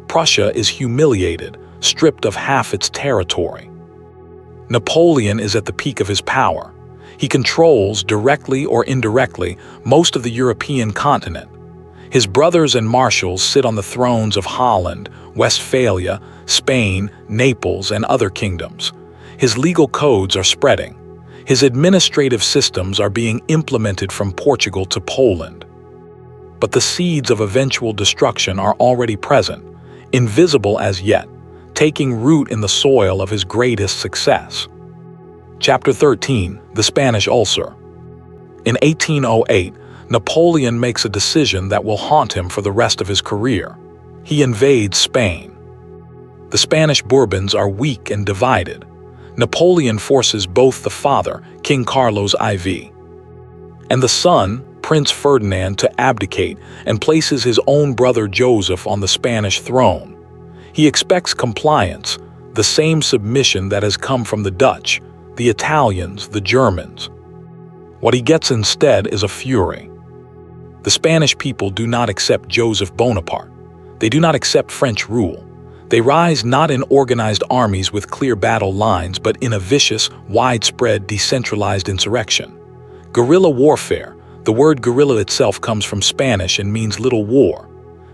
Prussia is humiliated, stripped of half its territory. Napoleon is at the peak of his power. He controls, directly or indirectly, most of the European continent. His brothers and marshals sit on the thrones of Holland, Westphalia, Spain, Naples, and other kingdoms. His legal codes are spreading. His administrative systems are being implemented from Portugal to Poland. But the seeds of eventual destruction are already present, invisible as yet, taking root in the soil of his greatest success. Chapter 13, The Spanish Ulcer. In 1808, Napoleon makes a decision that will haunt him for the rest of his career. He invades Spain. The Spanish Bourbons are weak and divided. Napoleon forces both the father, King Carlos IV, and the son, Prince Ferdinand, to abdicate and places his own brother Joseph on the Spanish throne. He expects compliance, the same submission that has come from the Dutch, the Italians, the Germans. What he gets instead is a fury. The Spanish people do not accept Joseph Bonaparte. They do not accept French rule. They rise not in organized armies with clear battle lines, but in a vicious, widespread, decentralized insurrection. Guerrilla warfare. The word guerrilla itself comes from Spanish and means little war.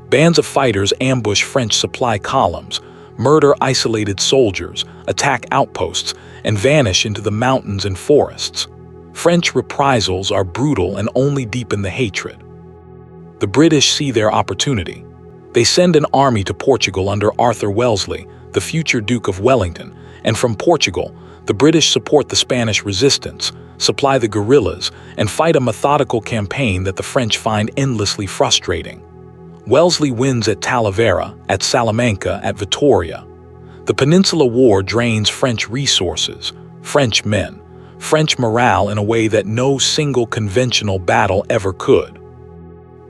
Bands of fighters ambush French supply columns, murder isolated soldiers, attack outposts, and vanish into the mountains and forests. French reprisals are brutal and only deepen the hatred. The British see their opportunity. They send an army to Portugal under Arthur Wellesley, the future Duke of Wellington, and from Portugal, the British support the Spanish resistance, supply the guerrillas, and fight a methodical campaign that the French find endlessly frustrating. Wellesley wins at Talavera, at Salamanca, at Vitoria. The Peninsula War drains French resources, French men, French morale in a way that no single conventional battle ever could.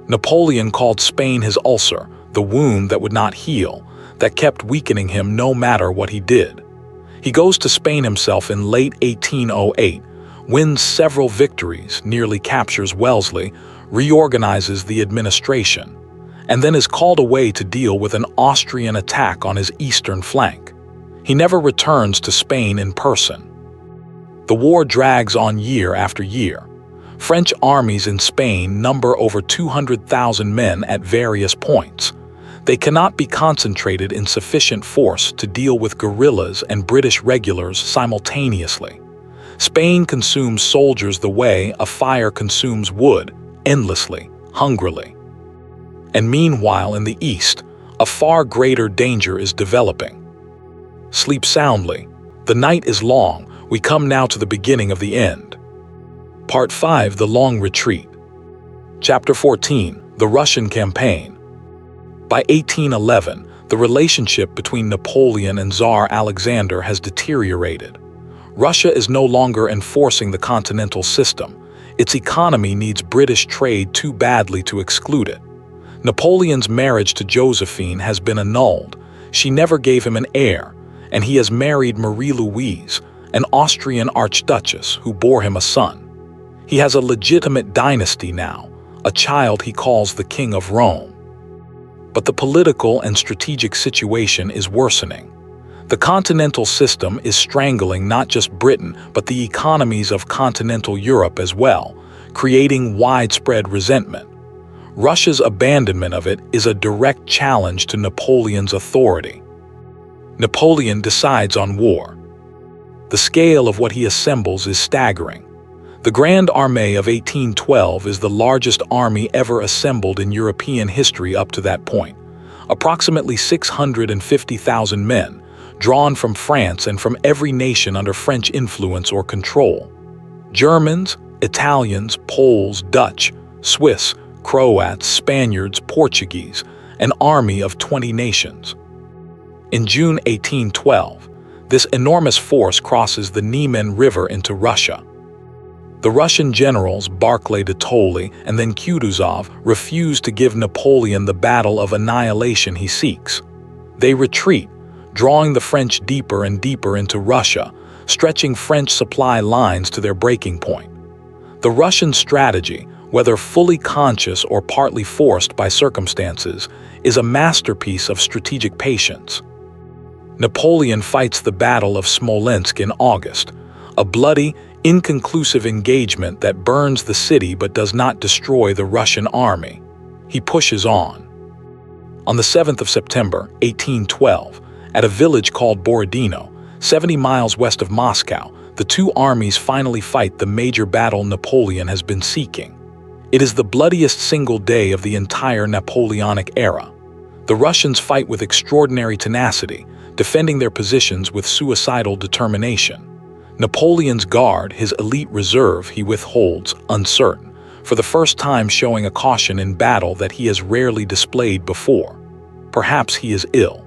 Napoleon called Spain his ulcer, the wound that would not heal, that kept weakening him no matter what he did. He goes to Spain himself in late 1808, wins several victories, nearly captures Wellesley, reorganizes the administration, and then is called away to deal with an Austrian attack on his eastern flank. He never returns to Spain in person. The war drags on year after year. French armies in Spain number over 200,000 men at various points. They cannot be concentrated in sufficient force to deal with guerrillas and British regulars simultaneously. Spain consumes soldiers the way a fire consumes wood, endlessly, hungrily. And meanwhile, in the east, a far greater danger is developing. Sleep soundly. The night is long. We come now to the beginning of the end. Part 5, The Long Retreat. Chapter 14, The Russian Campaign. By 1811, the relationship between Napoleon and Tsar Alexander has deteriorated. Russia is no longer enforcing the continental system. Its economy needs British trade too badly to exclude it. Napoleon's marriage to Josephine has been annulled. She never gave him an heir, and he has married Marie-Louise, an Austrian archduchess who bore him a son. He has a legitimate dynasty now, a child he calls the King of Rome. But the political and strategic situation is worsening. The continental system is strangling not just Britain, but the economies of continental Europe as well, creating widespread resentment. Russia's abandonment of it is a direct challenge to Napoleon's authority. Napoleon decides on war. The scale of what he assembles is staggering. The Grand Armée of 1812 is the largest army ever assembled in European history up to that point. Approximately 650,000 men, drawn from France and from every nation under French influence or control. Germans, Italians, Poles, Dutch, Swiss, Croats, Spaniards, Portuguese, an army of 20 nations. In June 1812, this enormous force crosses the Niemen River into Russia. The Russian generals Barclay de Tolly and then Kutuzov refuse to give Napoleon the battle of annihilation he seeks. They retreat, drawing the French deeper and deeper into Russia, stretching French supply lines to their breaking point. The Russian strategy, whether fully conscious or partly forced by circumstances, is a masterpiece of strategic patience. Napoleon fights the Battle of Smolensk in August, a bloody, inconclusive engagement that burns the city but does not destroy the Russian army. He pushes on. On the 7th of September, 1812, at a village called Borodino, 70 miles west of Moscow, the two armies finally fight the major battle Napoleon has been seeking. It is the bloodiest single day of the entire Napoleonic era. The Russians fight with extraordinary tenacity, defending their positions with suicidal determination. Napoleon's guard, his elite reserve, he withholds, uncertain, for the first time showing a caution in battle that he has rarely displayed before. Perhaps he is ill.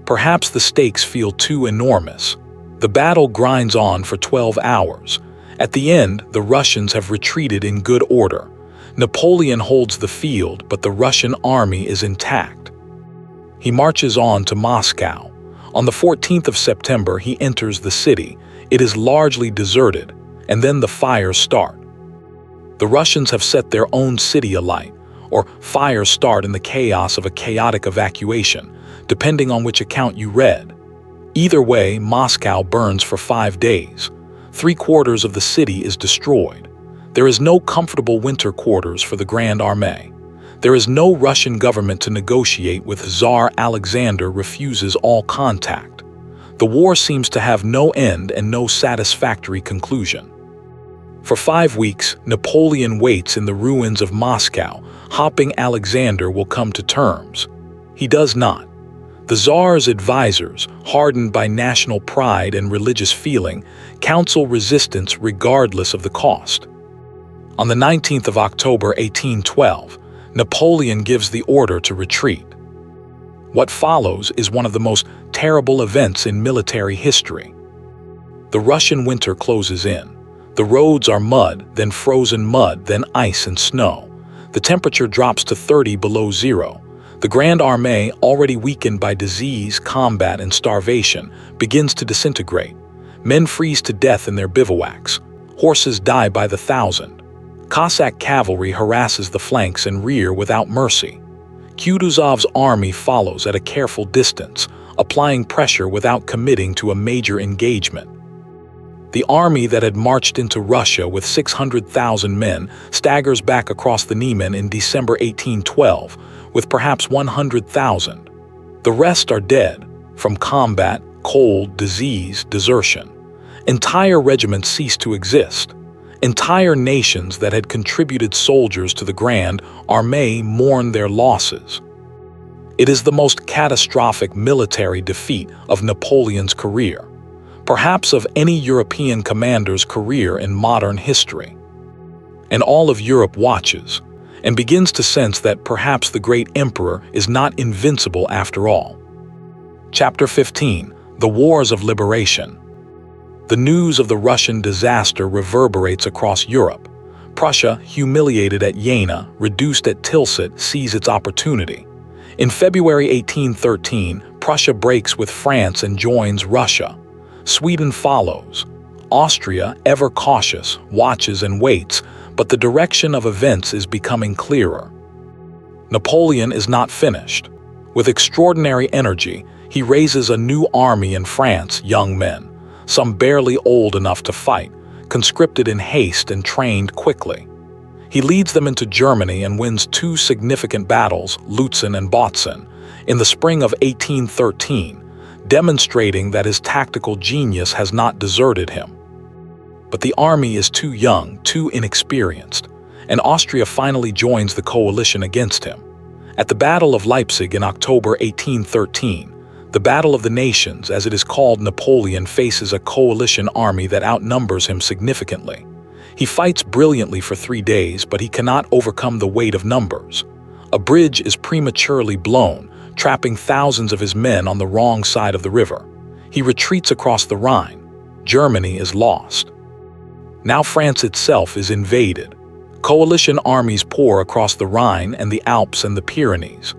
Perhaps the stakes feel too enormous. The battle grinds on for 12 hours. At the end, the Russians have retreated in good order. Napoleon holds the field, but the Russian army is intact. He marches on to Moscow. On the 14th of September, he enters the city. It is largely deserted, and then the fires start. The Russians have set their own city alight, or fires start in the chaos of a chaotic evacuation, depending on which account you read. Either way, Moscow burns for 5 days. 3/4 of the city is destroyed. There is no comfortable winter quarters for the Grand Armée. There is no Russian government to negotiate with. Tsar Alexander refuses all contact. The war seems to have no end and no satisfactory conclusion. For 5 weeks, Napoleon waits in the ruins of Moscow, hoping Alexander will come to terms. He does not. The Tsar's advisors, hardened by national pride and religious feeling, counsel resistance regardless of the cost. On the 19th of October 1812, Napoleon gives the order to retreat. What follows is one of the most terrible events in military history. The Russian winter closes in. The roads are mud, then frozen mud, then ice and snow. The temperature drops to 30 below zero. The Grand Armée, already weakened by disease, combat, and starvation, begins to disintegrate. Men freeze to death in their bivouacs. Horses die by the thousand. Cossack cavalry harasses the flanks and rear without mercy. Kutuzov's army follows at a careful distance, applying pressure without committing to a major engagement. The army that had marched into Russia with 600,000 men staggers back across the Niemen in December 1812, with perhaps 100,000. The rest are dead, from combat, cold, disease, desertion. Entire regiments cease to exist. Entire nations that had contributed soldiers to the Grand Armée mourn their losses. It is the most catastrophic military defeat of Napoleon's career, perhaps of any European commander's career in modern history. And all of Europe watches, and begins to sense that perhaps the great emperor is not invincible after all. Chapter 15: The Wars of Liberation. The news of the Russian disaster reverberates across Europe. Prussia, humiliated at Jena, reduced at Tilsit, sees its opportunity. In February 1813, Prussia breaks with France and joins Russia. Sweden follows. Austria, ever cautious, watches and waits, but the direction of events is becoming clearer. Napoleon is not finished. With extraordinary energy, he raises a new army in France, young men, some barely old enough to fight, conscripted in haste and trained quickly. He leads them into Germany and wins 2 significant battles, Lutzen and Bautzen. In the spring of 1813, demonstrating that his tactical genius has not deserted him. But the army is too young, too inexperienced, and Austria finally joins the coalition against him. At the Battle of Leipzig in October 1813, the Battle of the Nations, as it is called, Napoleon faces a coalition army that outnumbers him significantly. He fights brilliantly for 3 days, but he cannot overcome the weight of numbers. A bridge is prematurely blown, trapping thousands of his men on the wrong side of the river. He retreats across the Rhine. Germany is lost. Now France itself is invaded. Coalition armies pour across the Rhine and the Alps and the Pyrenees.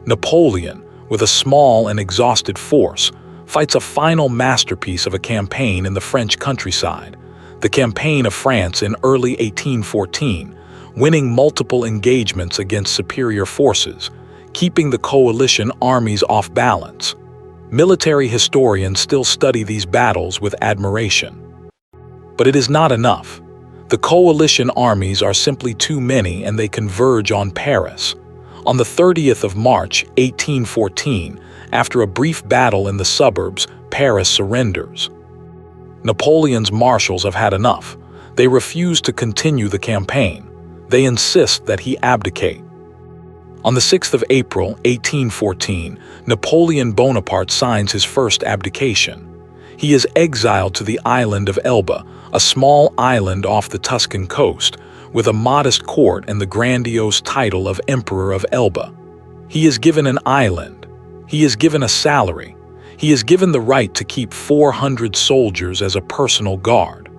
Napoleon, with a small and exhausted force, fights a final masterpiece of a campaign in the French countryside, the Campaign of France in early 1814, winning multiple engagements against superior forces, keeping the coalition armies off balance. Military historians still study these battles with admiration. But it is not enough. The coalition armies are simply too many, and they converge on Paris. On the 30th of March, 1814, after a brief battle in the suburbs, Paris surrenders. Napoleon's marshals have had enough. They refuse to continue the campaign. They insist that he abdicate. On the 6th of April, 1814, Napoleon Bonaparte signs his first abdication. He is exiled to the island of Elba, a small island off the Tuscan coast, with a modest court and the grandiose title of Emperor of Elba. He is given an island. He is given a salary. He is given the right to keep 400 soldiers as a personal guard.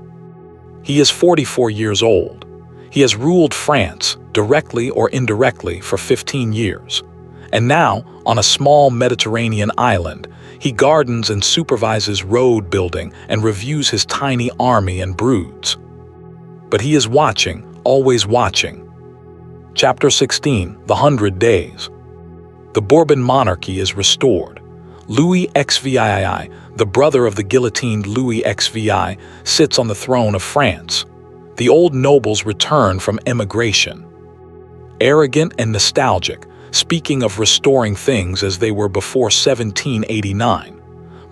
He is 44 years old. He has ruled France, directly or indirectly, for 15 years. And now, on a small Mediterranean island, he gardens and supervises road building and reviews his tiny army and broods. But he is watching, always watching. Chapter 16, The 100 Days. The Bourbon monarchy is restored. Louis XVI, the brother of the guillotined Louis XVI, sits on the throne of France. The old nobles return from emigration. Arrogant and nostalgic, speaking of restoring things as they were before 1789.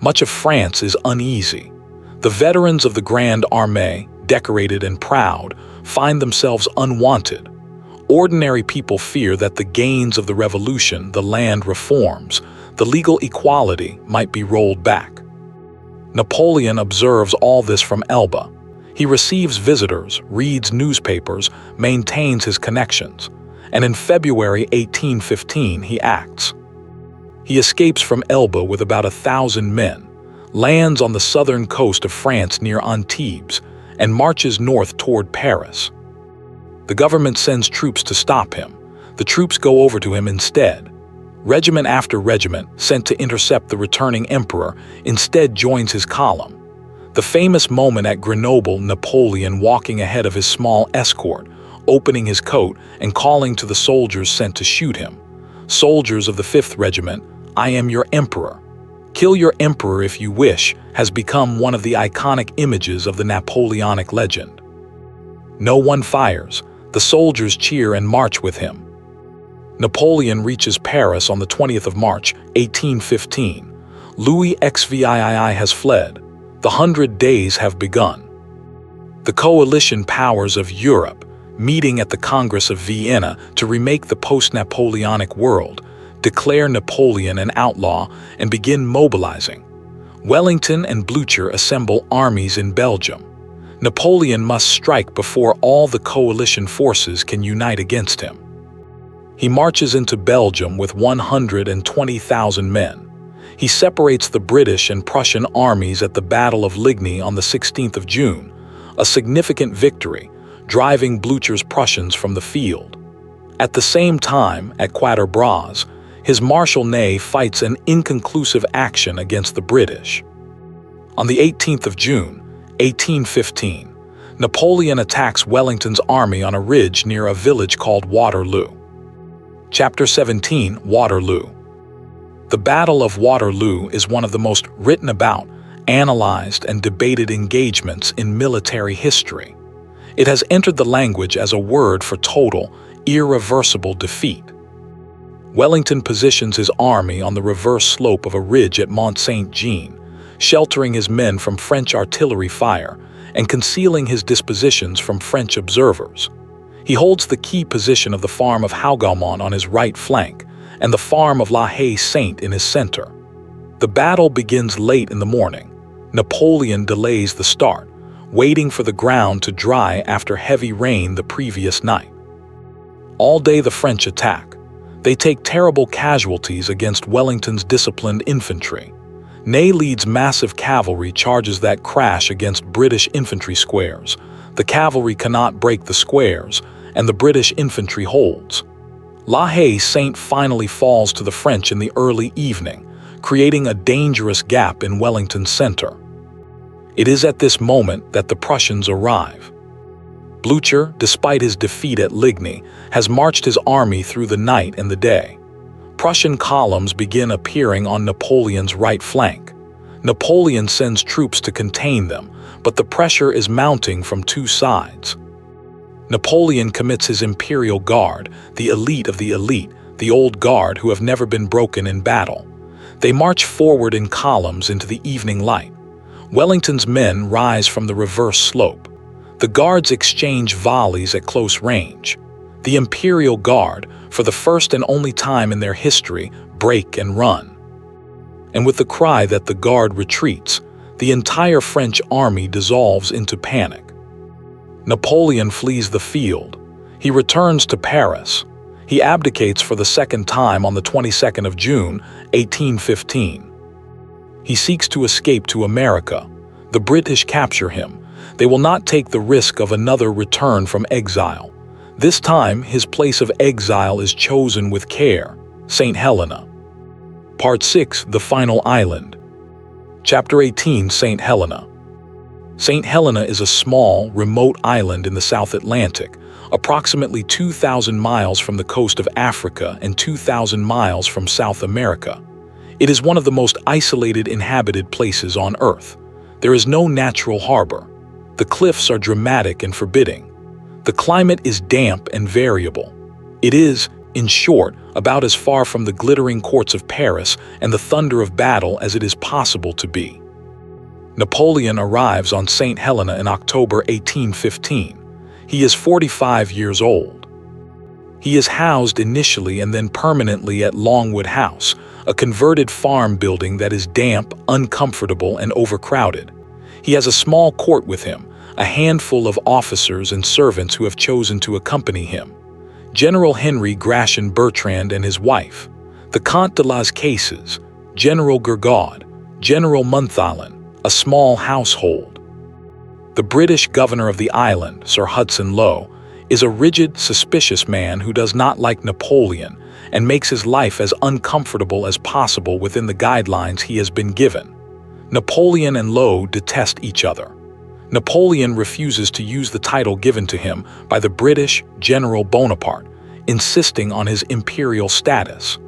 Much of France is uneasy. The veterans of the Grande Armée, decorated and proud, find themselves unwanted. Ordinary people fear that the gains of the revolution, the land reforms, the legal equality might be rolled back. Napoleon observes all this from Elba. He receives visitors, reads newspapers, maintains his connections. And in February 1815 he acts. He escapes from Elba with about 1,000 men, lands on the southern coast of France near Antibes, and marches north toward Paris. The government sends troops to stop him. The troops go over to him instead. Regiment after regiment, sent to intercept the returning emperor, instead joins his column. The famous moment at Grenoble, Napoleon walking ahead of his small escort, opening his coat and calling to the soldiers sent to shoot him. Soldiers of the 5th Regiment, I am your emperor. Kill your emperor if you wish, has become one of the iconic images of the Napoleonic legend. No one fires. The soldiers cheer and march with him. Napoleon reaches Paris on the 20th of March, 1815. Louis XVI has fled. The 100 days have begun. The coalition powers of Europe, meeting at the Congress of Vienna to remake the post-Napoleonic world, declare Napoleon an outlaw and begin mobilizing. Wellington and Blücher assemble armies in Belgium. Napoleon must strike before all the coalition forces can unite against him. He marches into Belgium with 120,000 men. He separates the British and Prussian armies at the Battle of Ligny on the 16th of June, a significant victory, driving Blücher's Prussians from the field. At the same time, at Quatre Bras, his Marshal Ney fights an inconclusive action against the British. On the 18th of June, 1815, Napoleon attacks Wellington's army on a ridge near a village called Waterloo. Chapter 17, Waterloo. The Battle of Waterloo is one of the most written about, analyzed, and debated engagements in military history. It has entered the language as a word for total, irreversible defeat. Wellington positions his army on the reverse slope of a ridge at Mont Saint-Jean, sheltering his men from French artillery fire and concealing his dispositions from French observers. He holds the key position of the farm of Hougoumont on his right flank and the farm of La Haye-Saint in his center. The battle begins late in the morning. Napoleon delays the start, waiting for the ground to dry after heavy rain the previous night. All day the French attack. They take terrible casualties against Wellington's disciplined infantry. Ney leads massive cavalry charges that crash against British infantry squares. The cavalry cannot break the squares, and the British infantry holds. La Haye-Saint finally falls to the French in the early evening, creating a dangerous gap in Wellington's center. It is at this moment that the Prussians arrive. Blücher, despite his defeat at Ligny, has marched his army through the night and the day. Prussian columns begin appearing on Napoleon's right flank. Napoleon sends troops to contain them, but the pressure is mounting from two sides. Napoleon commits his Imperial Guard, the elite of the elite, the old guard who have never been broken in battle. They march forward in columns into the evening light. Wellington's men rise from the reverse slope. The guards exchange volleys at close range. The Imperial Guard, for the first and only time in their history, break and run. And with the cry that the guard retreats, the entire French army dissolves into panic. Napoleon flees the field. He returns to Paris. He abdicates for the second time on the 22nd of June, 1815. He seeks to escape to America. The British capture him. They will not take the risk of another return from exile. This time, his place of exile is chosen with care, St. Helena. Part 6, The Final Island. Chapter 18, St. Helena. St. Helena is a small, remote island in the South Atlantic, approximately 2,000 miles from the coast of Africa and 2,000 miles from South America. It is one of the most isolated inhabited places on Earth. There is no natural harbor. The cliffs are dramatic and forbidding. The climate is damp and variable. It is, in short, about as far from the glittering courts of Paris and the thunder of battle as it is possible to be. Napoleon arrives on St. Helena in October 1815. He is 45 years old. He is housed initially and then permanently at Longwood House, a converted farm building that is damp, uncomfortable, and overcrowded. He has a small court with him, a handful of officers and servants who have chosen to accompany him. General Henry Gratian Bertrand and his wife, the Comte de las Cases, General Gourgaud, General Montholon, a small household. The British governor of the island, Sir Hudson Lowe, is a rigid, suspicious man who does not like Napoleon and makes his life as uncomfortable as possible within the guidelines he has been given. Napoleon and Lowe detest each other. Napoleon refuses to use the title given to him by the British General Bonaparte, insisting on his imperial status.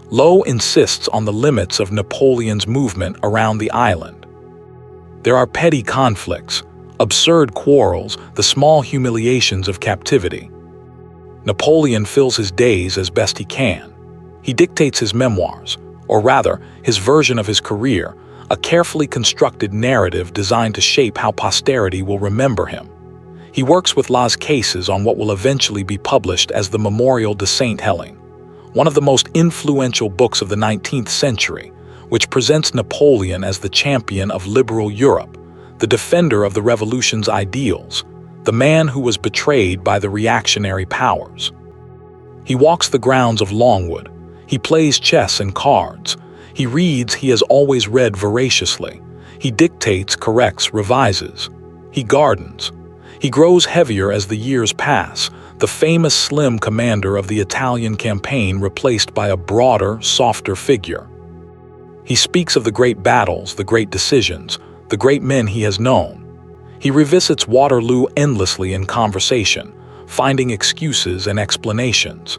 Lowe insists on the limits of Napoleon's movement around the island. There are petty conflicts, absurd quarrels, the small humiliations of captivity. Napoleon fills his days as best he can. He dictates his memoirs, or rather, his version of his career, a carefully constructed narrative designed to shape how posterity will remember him. He works with Las Cases on what will eventually be published as the Memorial de Saint Helena, one of the most influential books of the 19th century, which presents Napoleon as the champion of liberal Europe, the defender of the revolution's ideals, the man who was betrayed by the reactionary powers. He walks the grounds of Longwood. He plays chess and cards. He reads he has always read voraciously. He dictates, corrects, revises. He gardens. He grows heavier as the years pass, the famous slim commander of the Italian campaign replaced by a broader, softer figure. He speaks of the great battles, the great decisions, the great men he has known. He revisits Waterloo endlessly in conversation, finding excuses and explanations.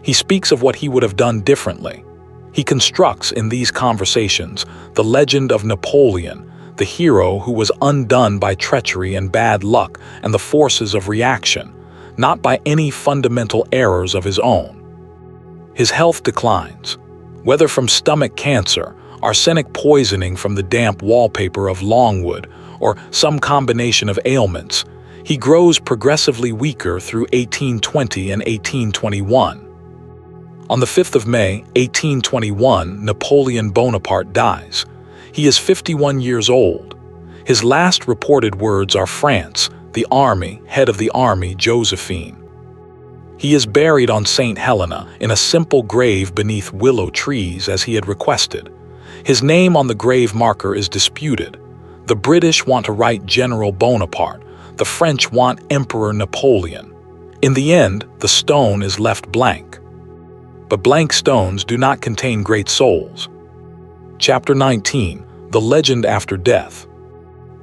He speaks of what he would have done differently. He constructs in these conversations the legend of Napoleon, the hero who was undone by treachery and bad luck and the forces of reaction, not by any fundamental errors of his own. his health declines. Whether from stomach cancer, arsenic poisoning from the damp wallpaper of Longwood, or some combination of ailments, he grows progressively weaker through 1820 and 1821. On the 5th of May, 1821, Napoleon Bonaparte dies. He is 51 years old. His last reported words are France, the army, head of the army, Josephine. He is buried on St. Helena in a simple grave beneath willow trees as he had requested. His name on the grave marker is disputed. The British want to write General Bonaparte. The French want Emperor Napoleon. In the end, the stone is left blank. But blank stones do not contain great souls. Chapter 19. The Legend After Death.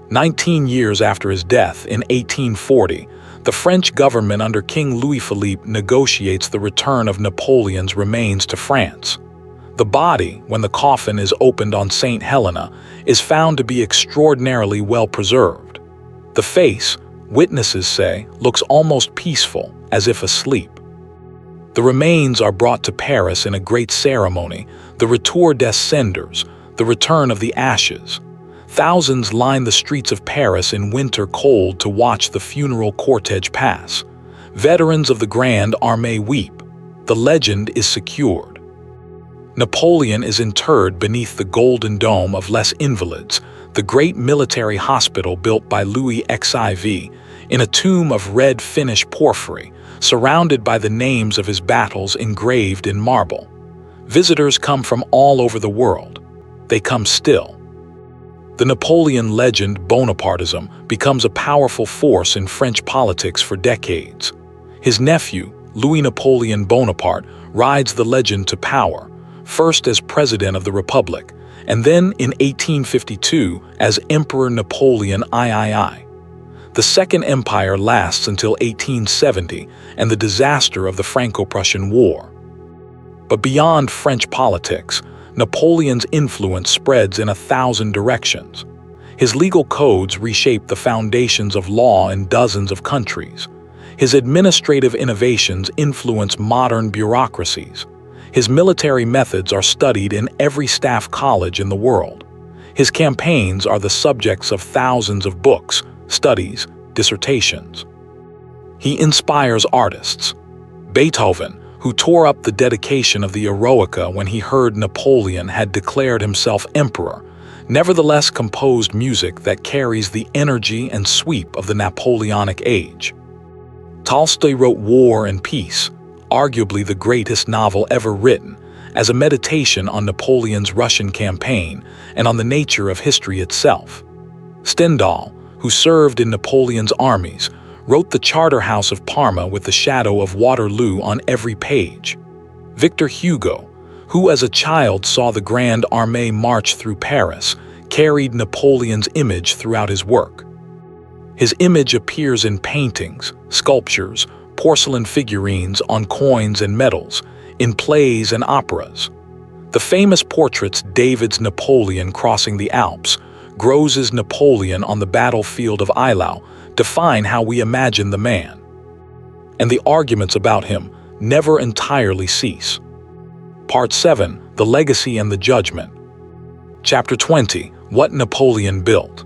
19 years after his death, in 1840, the French government under King Louis-Philippe negotiates the return of Napoleon's remains to France. The body, when the coffin is opened on St. Helena, is found to be extraordinarily well preserved. The face, witnesses say, looks almost peaceful, as if asleep. The remains are brought to Paris in a great ceremony, the Retour des Cendres, the return of the ashes. Thousands line the streets of Paris in winter cold to watch the funeral cortege pass. Veterans of the Grande Armée weep. The legend is secured. Napoleon is interred beneath the Golden Dome of Les Invalides, the great military hospital built by Louis XIV, in a tomb of red Finnish porphyry, surrounded by the names of his battles engraved in marble. Visitors come from all over the world. They come still. The Napoleon legend, Bonapartism, becomes a powerful force in French politics for decades. His nephew, Louis Napoleon Bonaparte, rides the legend to power, first as President of the Republic, and then in 1852 as Emperor Napoleon III. The Second Empire lasts until 1870 and the disaster of the Franco-Prussian War. But beyond French politics, Napoleon's influence spreads in 1,000 directions. His legal codes reshape the foundations of law in dozens of countries. His administrative innovations influence modern bureaucracies. His military methods are studied in every staff college in the world. His campaigns are the subjects of thousands of books, studies, dissertations. He inspires artists. Beethoven, who tore up the dedication of the Eroica when he heard Napoleon had declared himself emperor, nevertheless composed music that carries the energy and sweep of the Napoleonic age. Tolstoy wrote War and Peace, arguably the greatest novel ever written, as a meditation on Napoleon's Russian campaign and on the nature of history itself. Stendhal, who served in Napoleon's armies, wrote The Charterhouse of Parma with the shadow of Waterloo on every page. Victor Hugo, who as a child saw the Grande Armée march through Paris, carried Napoleon's image throughout his work. His image appears in paintings, sculptures, porcelain figurines on coins and medals, in plays and operas. The famous portraits David's Napoleon crossing the Alps, Groz's Napoleon on the battlefield of Eylau, define how we imagine the man. And the arguments about him never entirely cease. Part 7. The Legacy and the Judgment. Chapter 20. What Napoleon Built.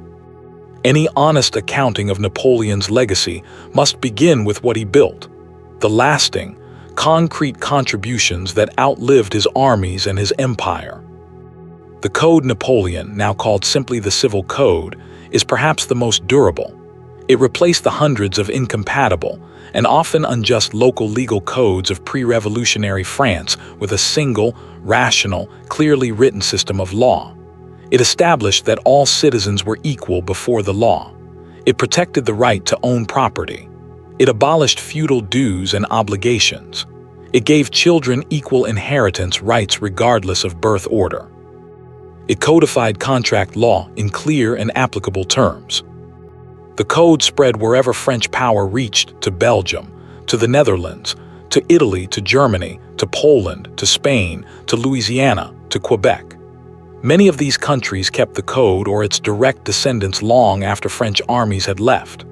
Any honest accounting of Napoleon's legacy must begin with what he built, the lasting, concrete contributions that outlived his armies and his empire. The Code Napoleon, now called simply the Civil Code, is perhaps the most durable. It replaced the hundreds of incompatible and often unjust local legal codes of pre-revolutionary France with a single, rational, clearly written system of law. It established that all citizens were equal before the law. It protected the right to own property. It abolished feudal dues and obligations. It gave children equal inheritance rights regardless of birth order. It codified contract law in clear and applicable terms. The code spread wherever French power reached, to Belgium, to the Netherlands, to Italy, to Germany, to Poland, to Spain, to Louisiana, to Quebec. Many of these countries kept the code or its direct descendants long after French armies had left.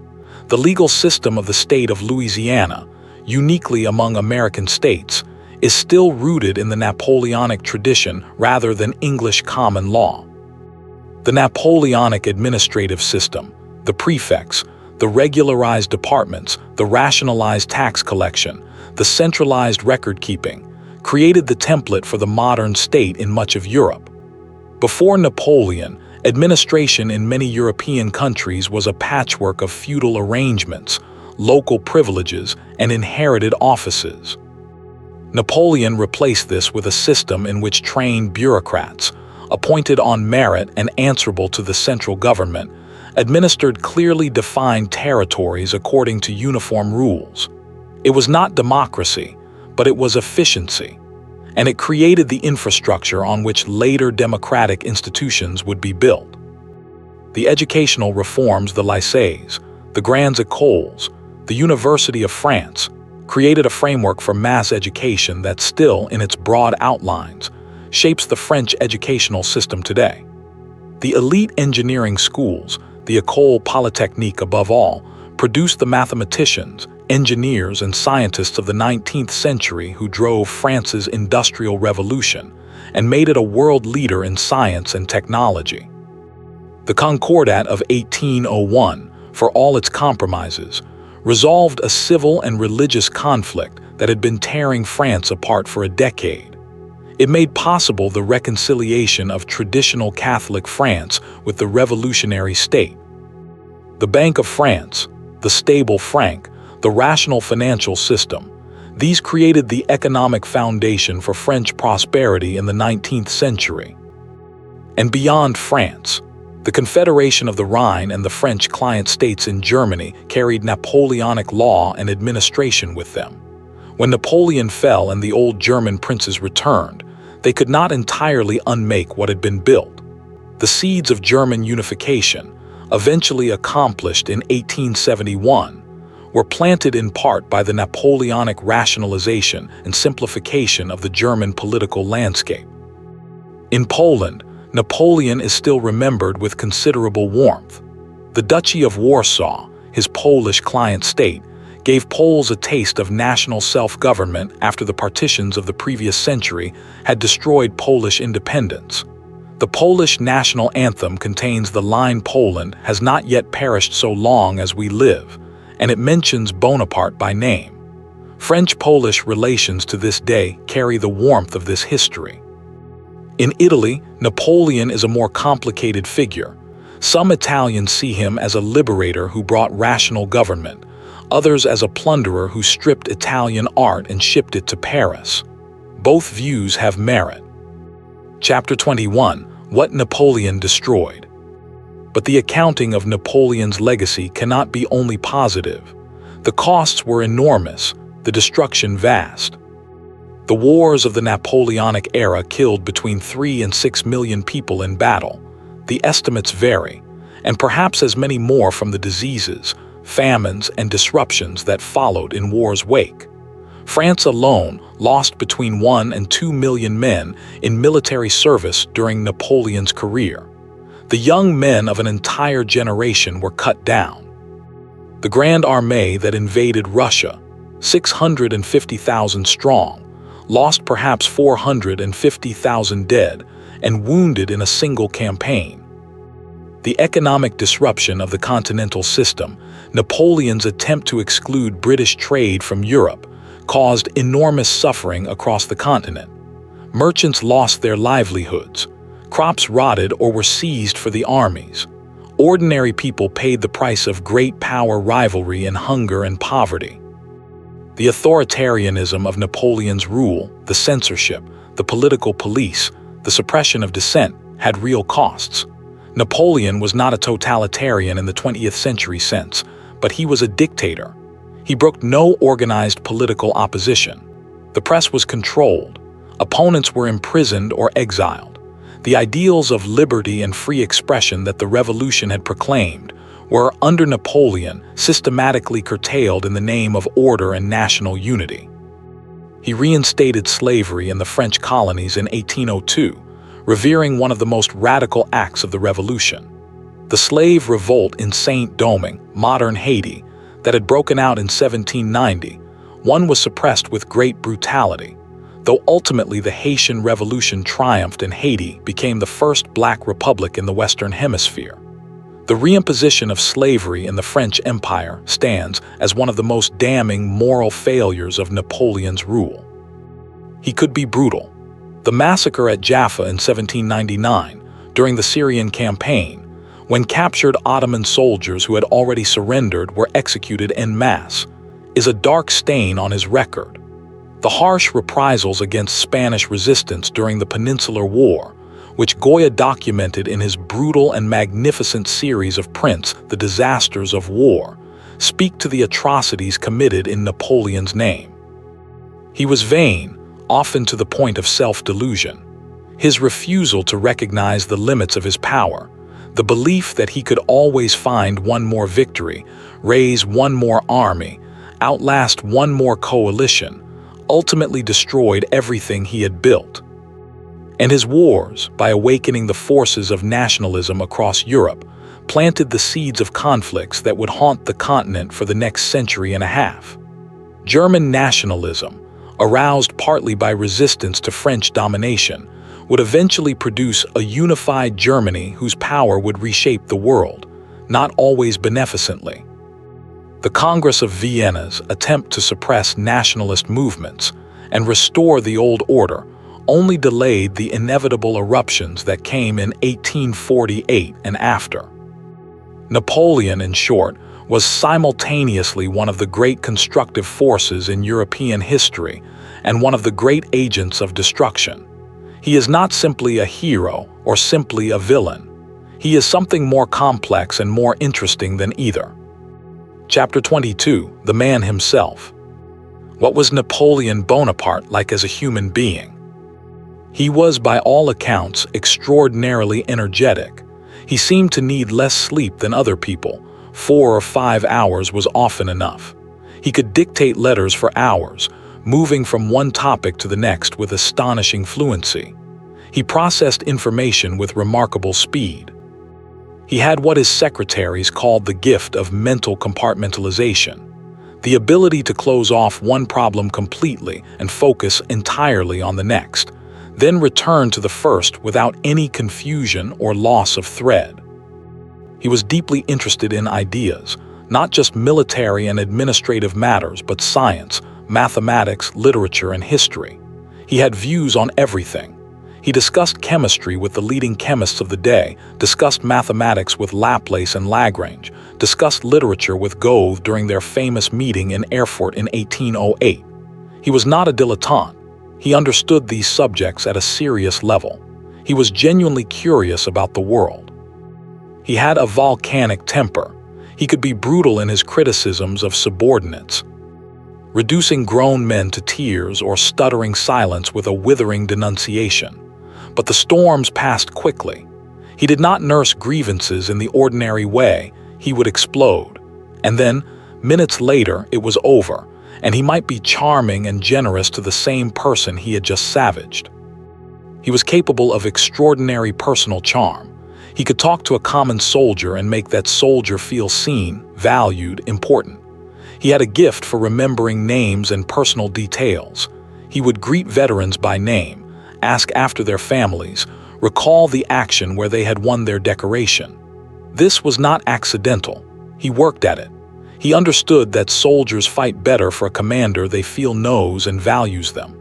The legal system of the state of Louisiana, uniquely among American states, is still rooted in the Napoleonic tradition rather than English common law. The Napoleonic administrative system, the prefects, the regularized departments, the rationalized tax collection, the centralized record-keeping, created the template for the modern state in much of Europe. Before Napoleon, administration in many European countries was a patchwork of feudal arrangements, local privileges, and inherited offices. Napoleon replaced this with a system in which trained bureaucrats, appointed on merit and answerable to the central government, administered clearly defined territories according to uniform rules. It was not democracy, but it was efficiency, and it created the infrastructure on which later democratic institutions would be built. The educational reforms, the lycées, the grandes écoles, the University of France, created a framework for mass education that still, in its broad outlines, shapes the French educational system today. The elite engineering schools, the École Polytechnique above all, produced the mathematicians, engineers, and scientists of the 19th century who drove France's industrial revolution and made it a world leader in science and technology. The Concordat of 1801, for all its compromises, resolved a civil and religious conflict that had been tearing France apart for a decade. It made possible the reconciliation of traditional Catholic France with the revolutionary state. The Bank of France, the stable franc, the rational financial system, these created the economic foundation for French prosperity in the 19th century. And beyond France, the Confederation of the Rhine and the French client states in Germany carried Napoleonic law and administration with them. When Napoleon fell and the old German princes returned, they could not entirely unmake what had been built. The seeds of German unification, eventually accomplished in 1871, were planted in part by the Napoleonic rationalization and simplification of the German political landscape. In Poland, Napoleon is still remembered with considerable warmth. The Duchy of Warsaw, his Polish client state, gave Poles a taste of national self-government after the partitions of the previous century had destroyed Polish independence. The Polish national anthem contains the line "Poland has not yet perished so long as we live," and it mentions Bonaparte by name. French-Polish relations to this day carry the warmth of this history. In Italy, Napoleon is a more complicated figure. Some Italians see him as a liberator who brought rational government, others as a plunderer who stripped Italian art and shipped it to Paris. Both views have merit. Chapter 21: What Napoleon Destroyed. But the accounting of Napoleon's legacy cannot be only positive. The costs were enormous, the destruction vast. The wars of the Napoleonic era killed between 3 and 6 million people in battle. The estimates vary, and perhaps as many more from the diseases, famines, and disruptions that followed in war's wake. France alone lost between 1 and 2 million men in military service during Napoleon's career. The young men of an entire generation were cut down. The Grand Armée that invaded Russia, 650,000 strong, lost perhaps 450,000 dead and wounded in a single campaign. The economic disruption of the continental system, Napoleon's attempt to exclude British trade from Europe, caused enormous suffering across the continent. Merchants lost their livelihoods. Crops rotted or were seized for the armies. Ordinary people paid the price of great power rivalry in hunger and poverty. The authoritarianism of Napoleon's rule, the censorship, the political police, the suppression of dissent, had real costs. Napoleon was not a totalitarian in the 20th century sense, but he was a dictator. He brooked no organized political opposition. The press was controlled. Opponents were imprisoned or exiled. The ideals of liberty and free expression that the revolution had proclaimed were, under Napoleon, systematically curtailed in the name of order and national unity. He reinstated slavery in the French colonies in 1802, revering one of the most radical acts of the revolution. The slave revolt in Saint-Domingue, modern Haiti, that had broken out in 1790, one was suppressed with great brutality. Though ultimately the Haitian Revolution triumphed and Haiti became the first black republic in the Western Hemisphere. The reimposition of slavery in the French Empire stands as one of the most damning moral failures of Napoleon's rule. He could be brutal. The massacre at Jaffa in 1799, during the Syrian campaign, when captured Ottoman soldiers who had already surrendered were executed en masse, is a dark stain on his record. The harsh reprisals against Spanish resistance during the Peninsular War, which Goya documented in his brutal and magnificent series of prints, The Disasters of War, speak to the atrocities committed in Napoleon's name. He was vain, often to the point of self-delusion. His refusal to recognize the limits of his power, the belief that he could always find one more victory, raise one more army, outlast one more coalition, ultimately destroyed everything he had built. And his wars, by awakening the forces of nationalism across Europe, planted the seeds of conflicts that would haunt the continent for the next century and a half. German nationalism, aroused partly by resistance to French domination, would eventually produce a unified Germany whose power would reshape the world, not always beneficently. The Congress of Vienna's attempt to suppress nationalist movements and restore the old order only delayed the inevitable eruptions that came in 1848 and after. Napoleon, in short, was simultaneously one of the great constructive forces in European history and one of the great agents of destruction. He is not simply a hero or simply a villain. He is something more complex and more interesting than either. Chapter 22, The Man Himself. What was Napoleon Bonaparte like as a human being? He was, by all accounts, extraordinarily energetic. He seemed to need less sleep than other people. 4 or 5 hours was often enough. He could dictate letters for hours, moving from one topic to the next with astonishing fluency. He processed information with remarkable speed. He had what his secretaries called the gift of mental compartmentalization, the ability to close off one problem completely and focus entirely on the next, then return to the first without any confusion or loss of thread. He was deeply interested in ideas, not just military and administrative matters, but science, mathematics, literature, and history. He had views on everything. He discussed chemistry with the leading chemists of the day, discussed mathematics with Laplace and Lagrange, discussed literature with Goethe during their famous meeting in Erfurt in 1808. He was not a dilettante. He understood these subjects at a serious level. He was genuinely curious about the world. He had a volcanic temper. He could be brutal in his criticisms of subordinates, reducing grown men to tears or stuttering silence with a withering denunciation. But the storms passed quickly. He did not nurse grievances in the ordinary way. He would explode. And then, minutes later, it was over, and he might be charming and generous to the same person he had just savaged. He was capable of extraordinary personal charm. He could talk to a common soldier and make that soldier feel seen, valued, important. He had a gift for remembering names and personal details. He would greet veterans by name, ask after their families, recall the action where they had won their decoration. This was not accidental. He worked at it. He understood that soldiers fight better for a commander they feel knows and values them.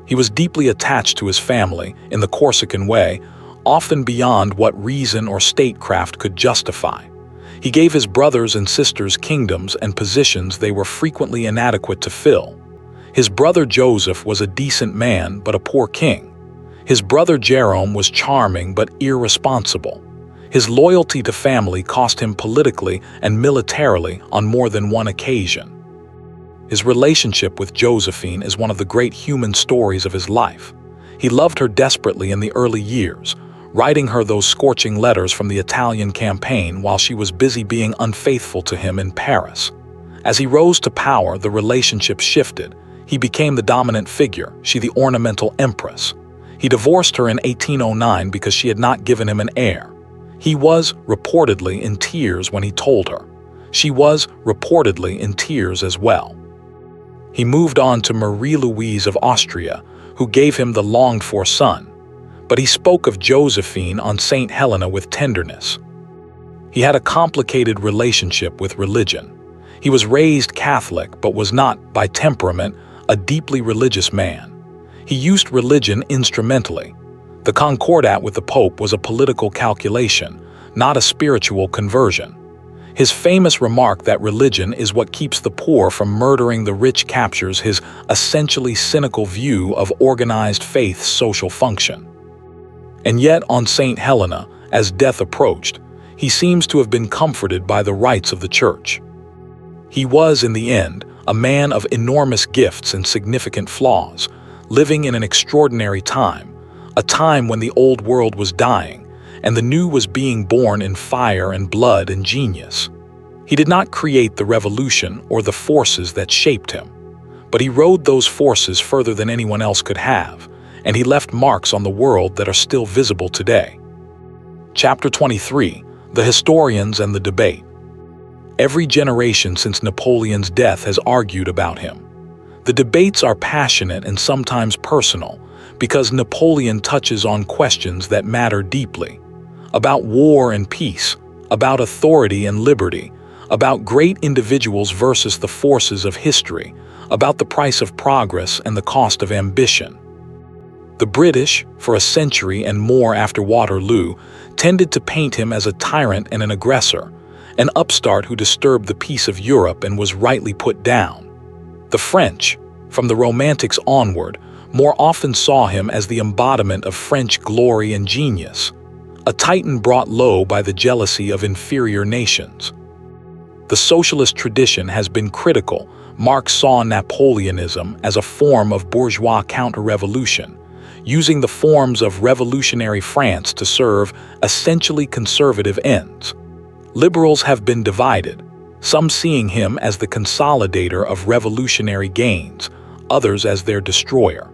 He was deeply attached to his family in the Corsican way, often beyond what reason or statecraft could justify. He gave his brothers and sisters kingdoms and positions they were frequently inadequate to fill. His brother Joseph was a decent man but a poor king. His brother Jerome was charming but irresponsible. His loyalty to family cost him politically and militarily on more than one occasion. His relationship with Josephine is one of the great human stories of his life. He loved her desperately in the early years, writing her those scorching letters from the Italian campaign while she was busy being unfaithful to him in Paris. As he rose to power, the relationship shifted. He became the dominant figure, she the ornamental empress. He divorced her in 1809 because she had not given him an heir. He was, reportedly, in tears when he told her. She was, reportedly, in tears as well. He moved on to Marie Louise of Austria, who gave him the longed-for son, but he spoke of Josephine on St. Helena with tenderness. He had a complicated relationship with religion. He was raised Catholic but was not, by temperament, a deeply religious man. He used religion instrumentally. The concordat with the Pope was a political calculation, not a spiritual conversion. His famous remark that religion is what keeps the poor from murdering the rich captures his essentially cynical view of organized faith's social function. And yet, on St. Helena, as death approached, he seems to have been comforted by the rites of the Church. He was, in the end, a man of enormous gifts and significant flaws, living in an extraordinary time, a time when the old world was dying, and the new was being born in fire and blood and genius. He did not create the revolution or the forces that shaped him, but he rode those forces further than anyone else could have, and he left marks on the world that are still visible today. Chapter 23: The Historians and the Debate. Every generation since Napoleon's death has argued about him. The debates are passionate and sometimes personal, because Napoleon touches on questions that matter deeply. About war and peace, about authority and liberty, about great individuals versus the forces of history, about the price of progress and the cost of ambition. The British, for a century and more after Waterloo, tended to paint him as a tyrant and an aggressor, an upstart who disturbed the peace of Europe and was rightly put down. The French, from the Romantics onward, more often saw him as the embodiment of French glory and genius, a titan brought low by the jealousy of inferior nations. The socialist tradition has been critical. Marx saw Napoleonism as a form of bourgeois counter-revolution, using the forms of revolutionary France to serve essentially conservative ends. Liberals have been divided, some seeing him as the consolidator of revolutionary gains, others as their destroyer.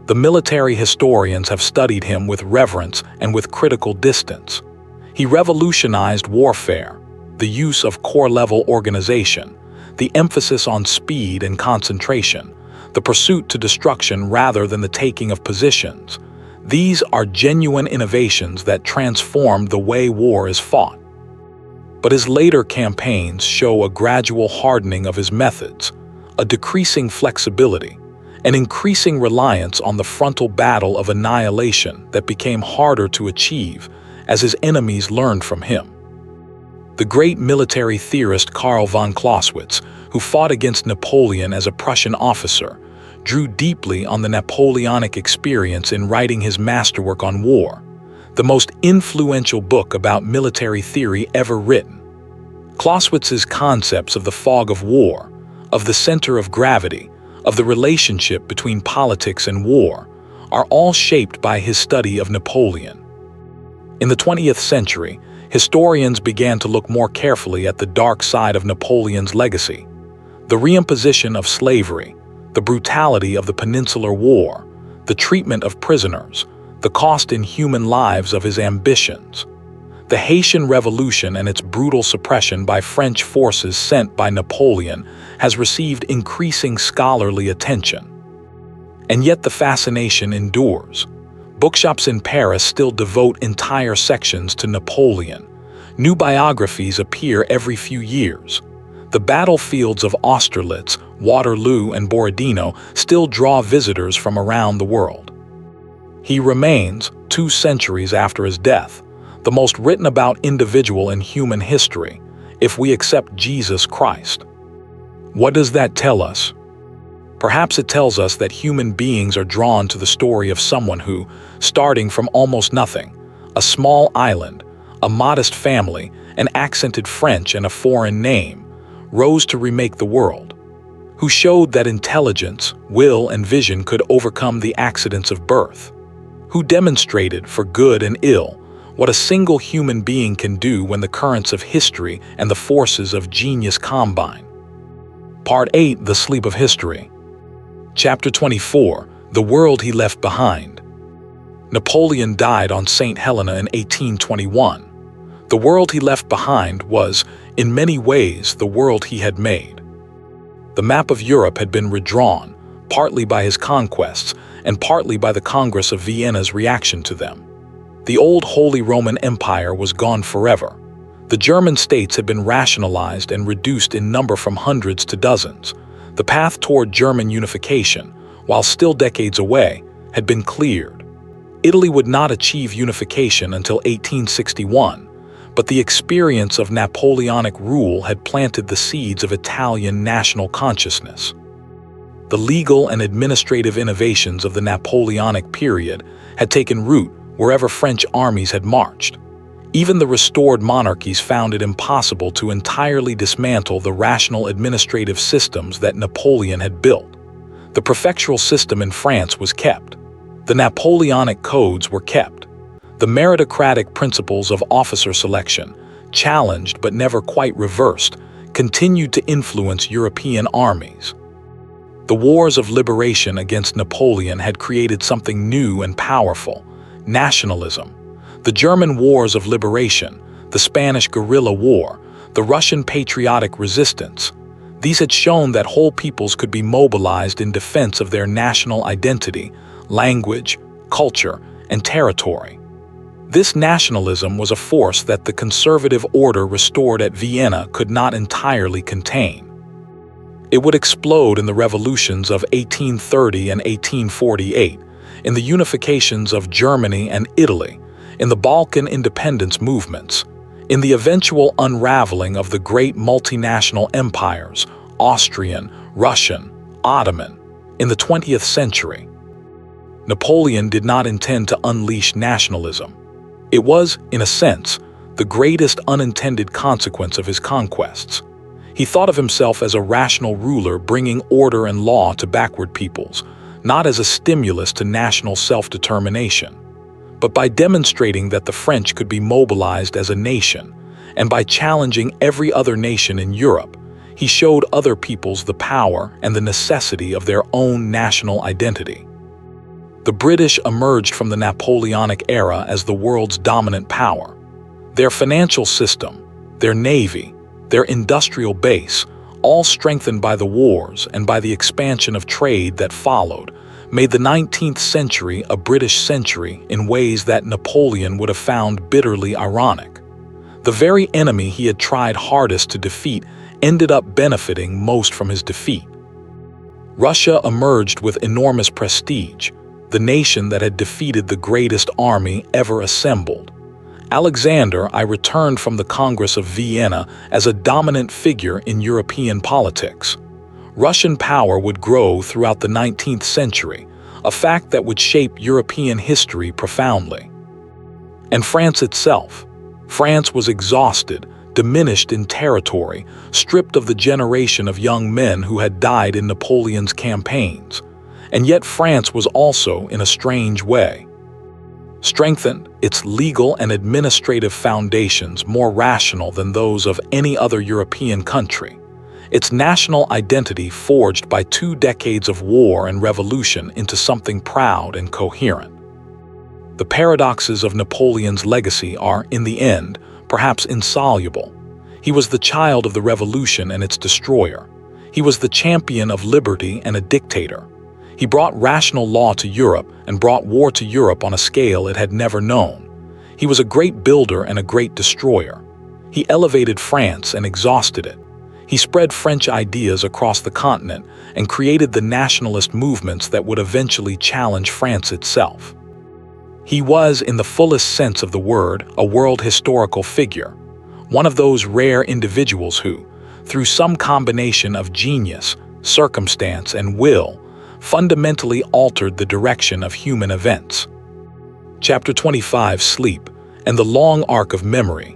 The military historians have studied him with reverence and with critical distance. He revolutionized warfare, the use of corps-level organization, the emphasis on speed and concentration, the pursuit to destruction rather than the taking of positions. These are genuine innovations that transformed the way war is fought. But his later campaigns show a gradual hardening of his methods, a decreasing flexibility, an increasing reliance on the frontal battle of annihilation that became harder to achieve as his enemies learned from him. The great military theorist Karl von Clausewitz, who fought against Napoleon as a Prussian officer, drew deeply on the Napoleonic experience in writing his masterwork on war, the most influential book about military theory ever written. Clausewitz's concepts of the fog of war, of the center of gravity, of the relationship between politics and war, are all shaped by his study of Napoleon. In the 20th century, historians began to look more carefully at the dark side of Napoleon's legacy: the reimposition of slavery, the brutality of the Peninsular War, the treatment of prisoners, the cost in human lives of his ambitions. The Haitian Revolution and its brutal suppression by French forces sent by Napoleon has received increasing scholarly attention. And yet the fascination endures. Bookshops in Paris still devote entire sections to Napoleon. New biographies appear every few years. The battlefields of Austerlitz, Waterloo, and Borodino still draw visitors from around the world. He remains, 2 centuries after his death, the most written about individual in human history, if we accept Jesus Christ. What does that tell us? Perhaps it tells us that human beings are drawn to the story of someone who, starting from almost nothing, a small island, a modest family, an accented French and a foreign name, rose to remake the world, who showed that intelligence, will, and vision could overcome the accidents of birth, who demonstrated, for good and ill, what a single human being can do when the currents of history and the forces of genius combine. Part 8: The Sleep of History. Chapter 24: The World He Left Behind. Napoleon died on St. Helena in 1821. The world he left behind was, in many ways, the world he had made. The map of Europe had been redrawn, partly by his conquests, and partly by the Congress of Vienna's reaction to them. The old Holy Roman Empire was gone forever. The German states had been rationalized and reduced in number from hundreds to dozens. The path toward German unification, while still decades away, had been cleared. Italy would not achieve unification until 1861, but the experience of Napoleonic rule had planted the seeds of Italian national consciousness. The legal and administrative innovations of the Napoleonic period had taken root wherever French armies had marched. Even the restored monarchies found it impossible to entirely dismantle the rational administrative systems that Napoleon had built. The prefectural system in France was kept. The Napoleonic codes were kept. The meritocratic principles of officer selection, challenged but never quite reversed, continued to influence European armies. The wars of liberation against Napoleon had created something new and powerful: nationalism. The German wars of liberation, the Spanish guerrilla war, the Russian patriotic resistance, these had shown that whole peoples could be mobilized in defense of their national identity, language, culture, and territory. This nationalism was a force that the conservative order restored at Vienna could not entirely contain. It would explode in the revolutions of 1830 and 1848, in the unifications of Germany and Italy, in the Balkan independence movements, in the eventual unraveling of the great multinational empires, Austrian, Russian, Ottoman, in the 20th century. Napoleon did not intend to unleash nationalism. It was, in a sense, the greatest unintended consequence of his conquests. He thought of himself as a rational ruler bringing order and law to backward peoples, not as a stimulus to national self-determination, but by demonstrating that the French could be mobilized as a nation, and by challenging every other nation in Europe, he showed other peoples the power and the necessity of their own national identity. The British emerged from the Napoleonic era as the world's dominant power. Their financial system, their navy, their industrial base, all strengthened by the wars and by the expansion of trade that followed, made the 19th century a British century in ways that Napoleon would have found bitterly ironic. The very enemy he had tried hardest to defeat ended up benefiting most from his defeat. Russia emerged with enormous prestige, the nation that had defeated the greatest army ever assembled. Alexander I returned from the Congress of Vienna as a dominant figure in European politics. Russian power would grow throughout the 19th century, a fact that would shape European history profoundly. And France itself. France was exhausted, diminished in territory, stripped of the generation of young men who had died in Napoleon's campaigns. And yet France was also, in a strange way, strengthened, its legal and administrative foundations more rational than those of any other European country, its national identity forged by 2 decades of war and revolution into something proud and coherent. The paradoxes of Napoleon's legacy are, in the end, perhaps insoluble. He was the child of the revolution and its destroyer. He was the champion of liberty and a dictator. He brought rational law to Europe and brought war to Europe on a scale it had never known. He was a great builder and a great destroyer. He elevated France and exhausted it. He spread French ideas across the continent and created the nationalist movements that would eventually challenge France itself. He was, in the fullest sense of the word, a world historical figure, one of those rare individuals who, through some combination of genius, circumstance, and will, fundamentally altered the direction of human events. Chapter 25: Sleep and the Long Arc of Memory.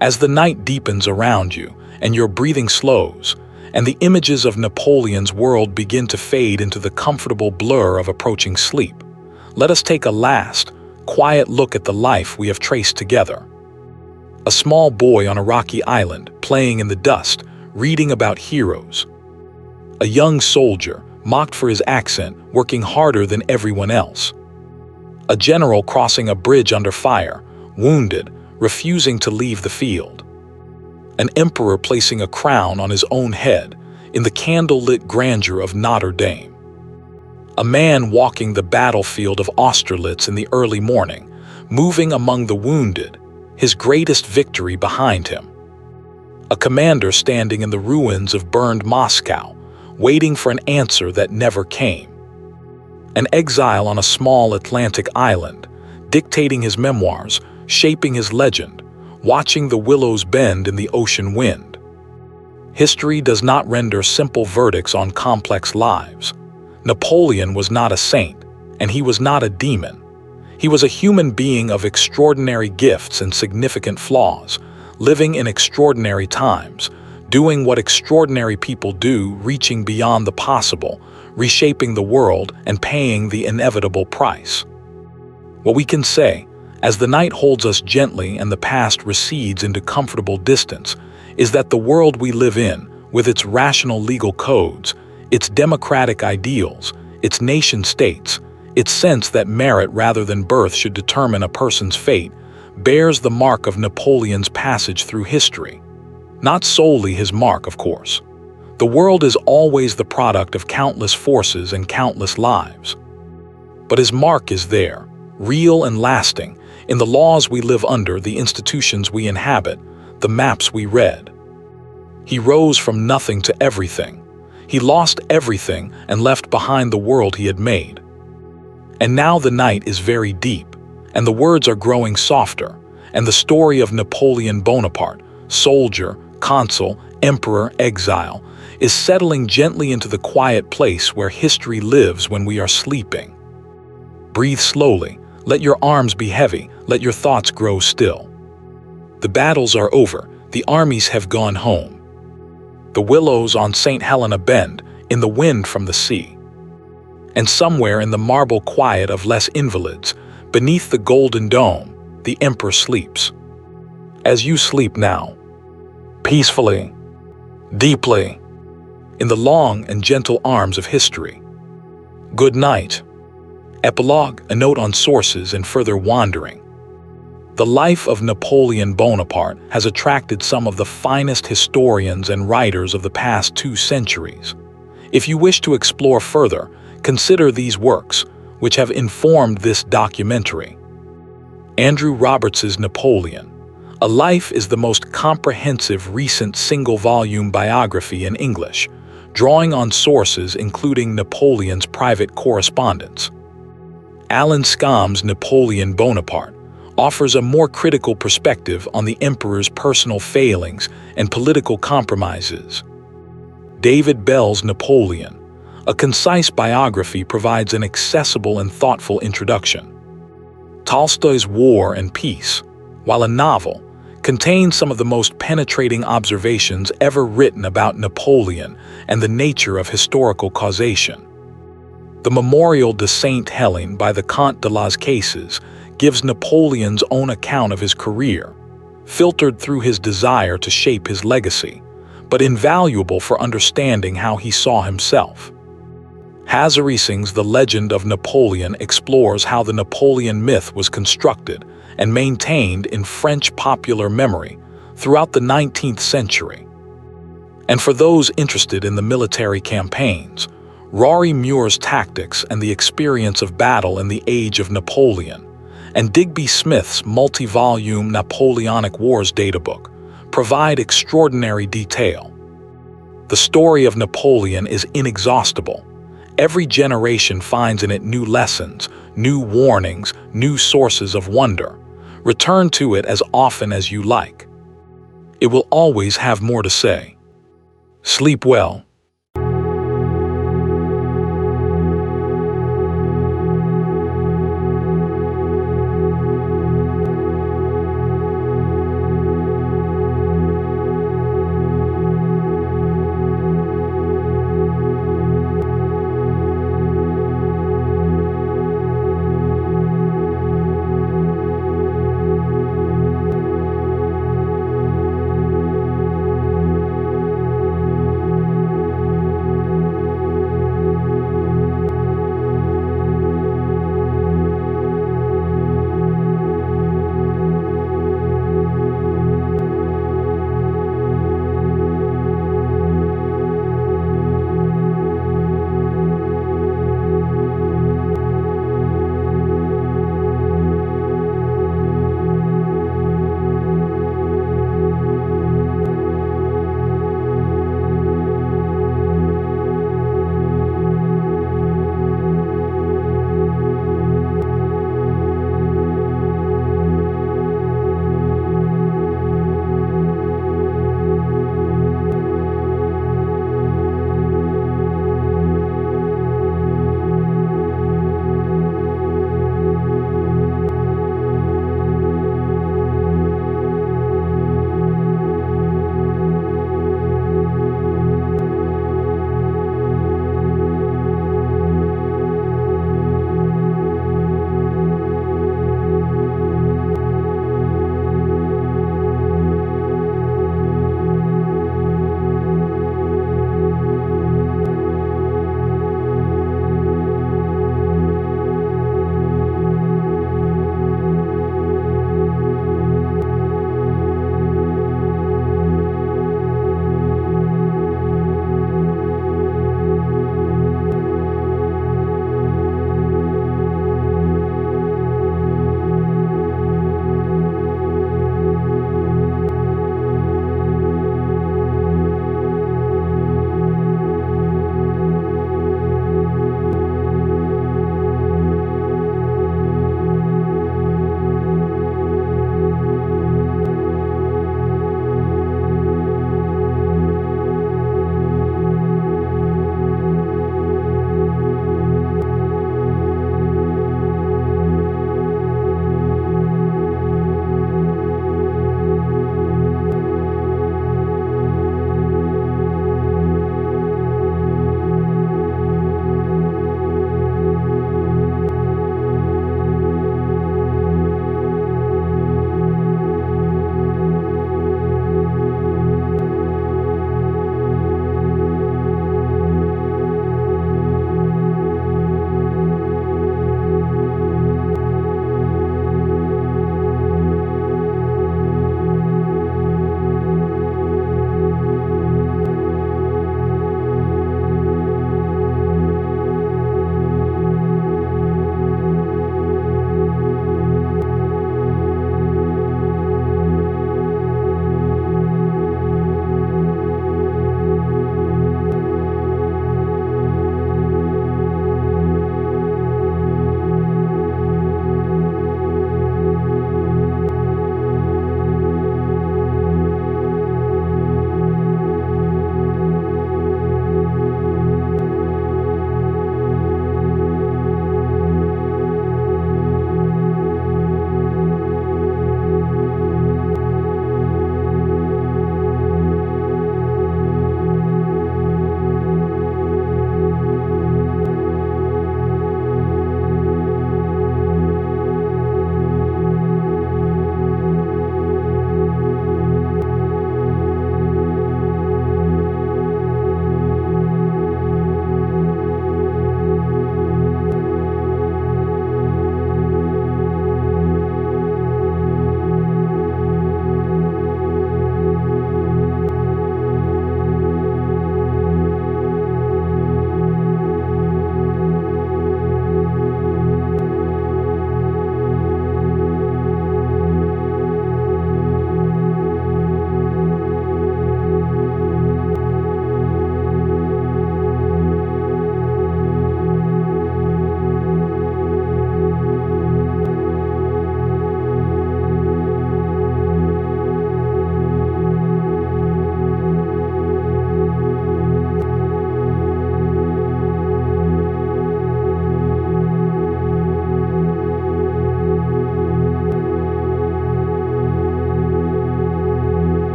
As the night deepens around you and your breathing slows, and the images of Napoleon's world begin to fade into the comfortable blur of approaching sleep, let us take a last, quiet look at the life we have traced together. A small boy on a rocky island, playing in the dust, reading about heroes. A young soldier, mocked for his accent, working harder than everyone else. A general crossing a bridge under fire, wounded, refusing to leave the field. An emperor placing a crown on his own head in the candle-lit grandeur of Notre Dame. A man walking the battlefield of Austerlitz in the early morning, moving among the wounded, his greatest victory behind him. A commander standing in the ruins of burned Moscow, waiting for an answer that never came. An exile on a small Atlantic island, dictating his memoirs, shaping his legend, watching the willows bend in the ocean wind. History does not render simple verdicts on complex lives. Napoleon was not a saint, and he was not a demon. He was a human being of extraordinary gifts and significant flaws, living in extraordinary times, doing what extraordinary people do, reaching beyond the possible, reshaping the world, and paying the inevitable price. What we can say, as the night holds us gently and the past recedes into comfortable distance, is that the world we live in, with its rational legal codes, its democratic ideals, its nation-states, its sense that merit rather than birth should determine a person's fate, bears the mark of Napoleon's passage through history. Not solely his mark, of course. The world is always the product of countless forces and countless lives. But his mark is there, real and lasting, in the laws we live under, the institutions we inhabit, the maps we read. He rose from nothing to everything. He lost everything and left behind the world he had made. And now the night is very deep, and the words are growing softer, and the story of Napoleon Bonaparte, soldier, consul, emperor, exile, is settling gently into the quiet place where history lives when we are sleeping. Breathe slowly, let your arms be heavy, let your thoughts grow still. The battles are over, the armies have gone home. The willows on St. Helena bend, in the wind from the sea. And somewhere in the marble quiet of less invalids, beneath the golden dome, the emperor sleeps. As you sleep now, peacefully, deeply, in the long and gentle arms of history. Good night. Epilogue, a note on sources and further wandering. The life of Napoleon Bonaparte has attracted some of the finest historians and writers of the past 2 centuries. If you wish to explore further, consider these works, which have informed this documentary. Andrew Roberts's Napoleon. A Life is the most comprehensive recent single-volume biography in English, drawing on sources including Napoleon's private correspondence. Alan Scamm's Napoleon Bonaparte offers a more critical perspective on the emperor's personal failings and political compromises. David Bell's Napoleon, a concise biography, provides an accessible and thoughtful introduction. Tolstoy's War and Peace, while a novel, contains some of the most penetrating observations ever written about Napoleon and the nature of historical causation. The Memorial de Saint-Helene by the Comte de las Cases gives Napoleon's own account of his career, filtered through his desire to shape his legacy, but invaluable for understanding how he saw himself. Hazarising's The Legend of Napoleon explores how the Napoleon myth was constructed and maintained in French popular memory throughout the 19th century. And for those interested in the military campaigns, Rory Muir's Tactics and the Experience of Battle in the Age of Napoleon, and Digby Smith's multi-volume Napoleonic Wars databook provide extraordinary detail. The story of Napoleon is inexhaustible. Every generation finds in it new lessons, new warnings, new sources of wonder. Return to it as often as you like. It will always have more to say. Sleep well.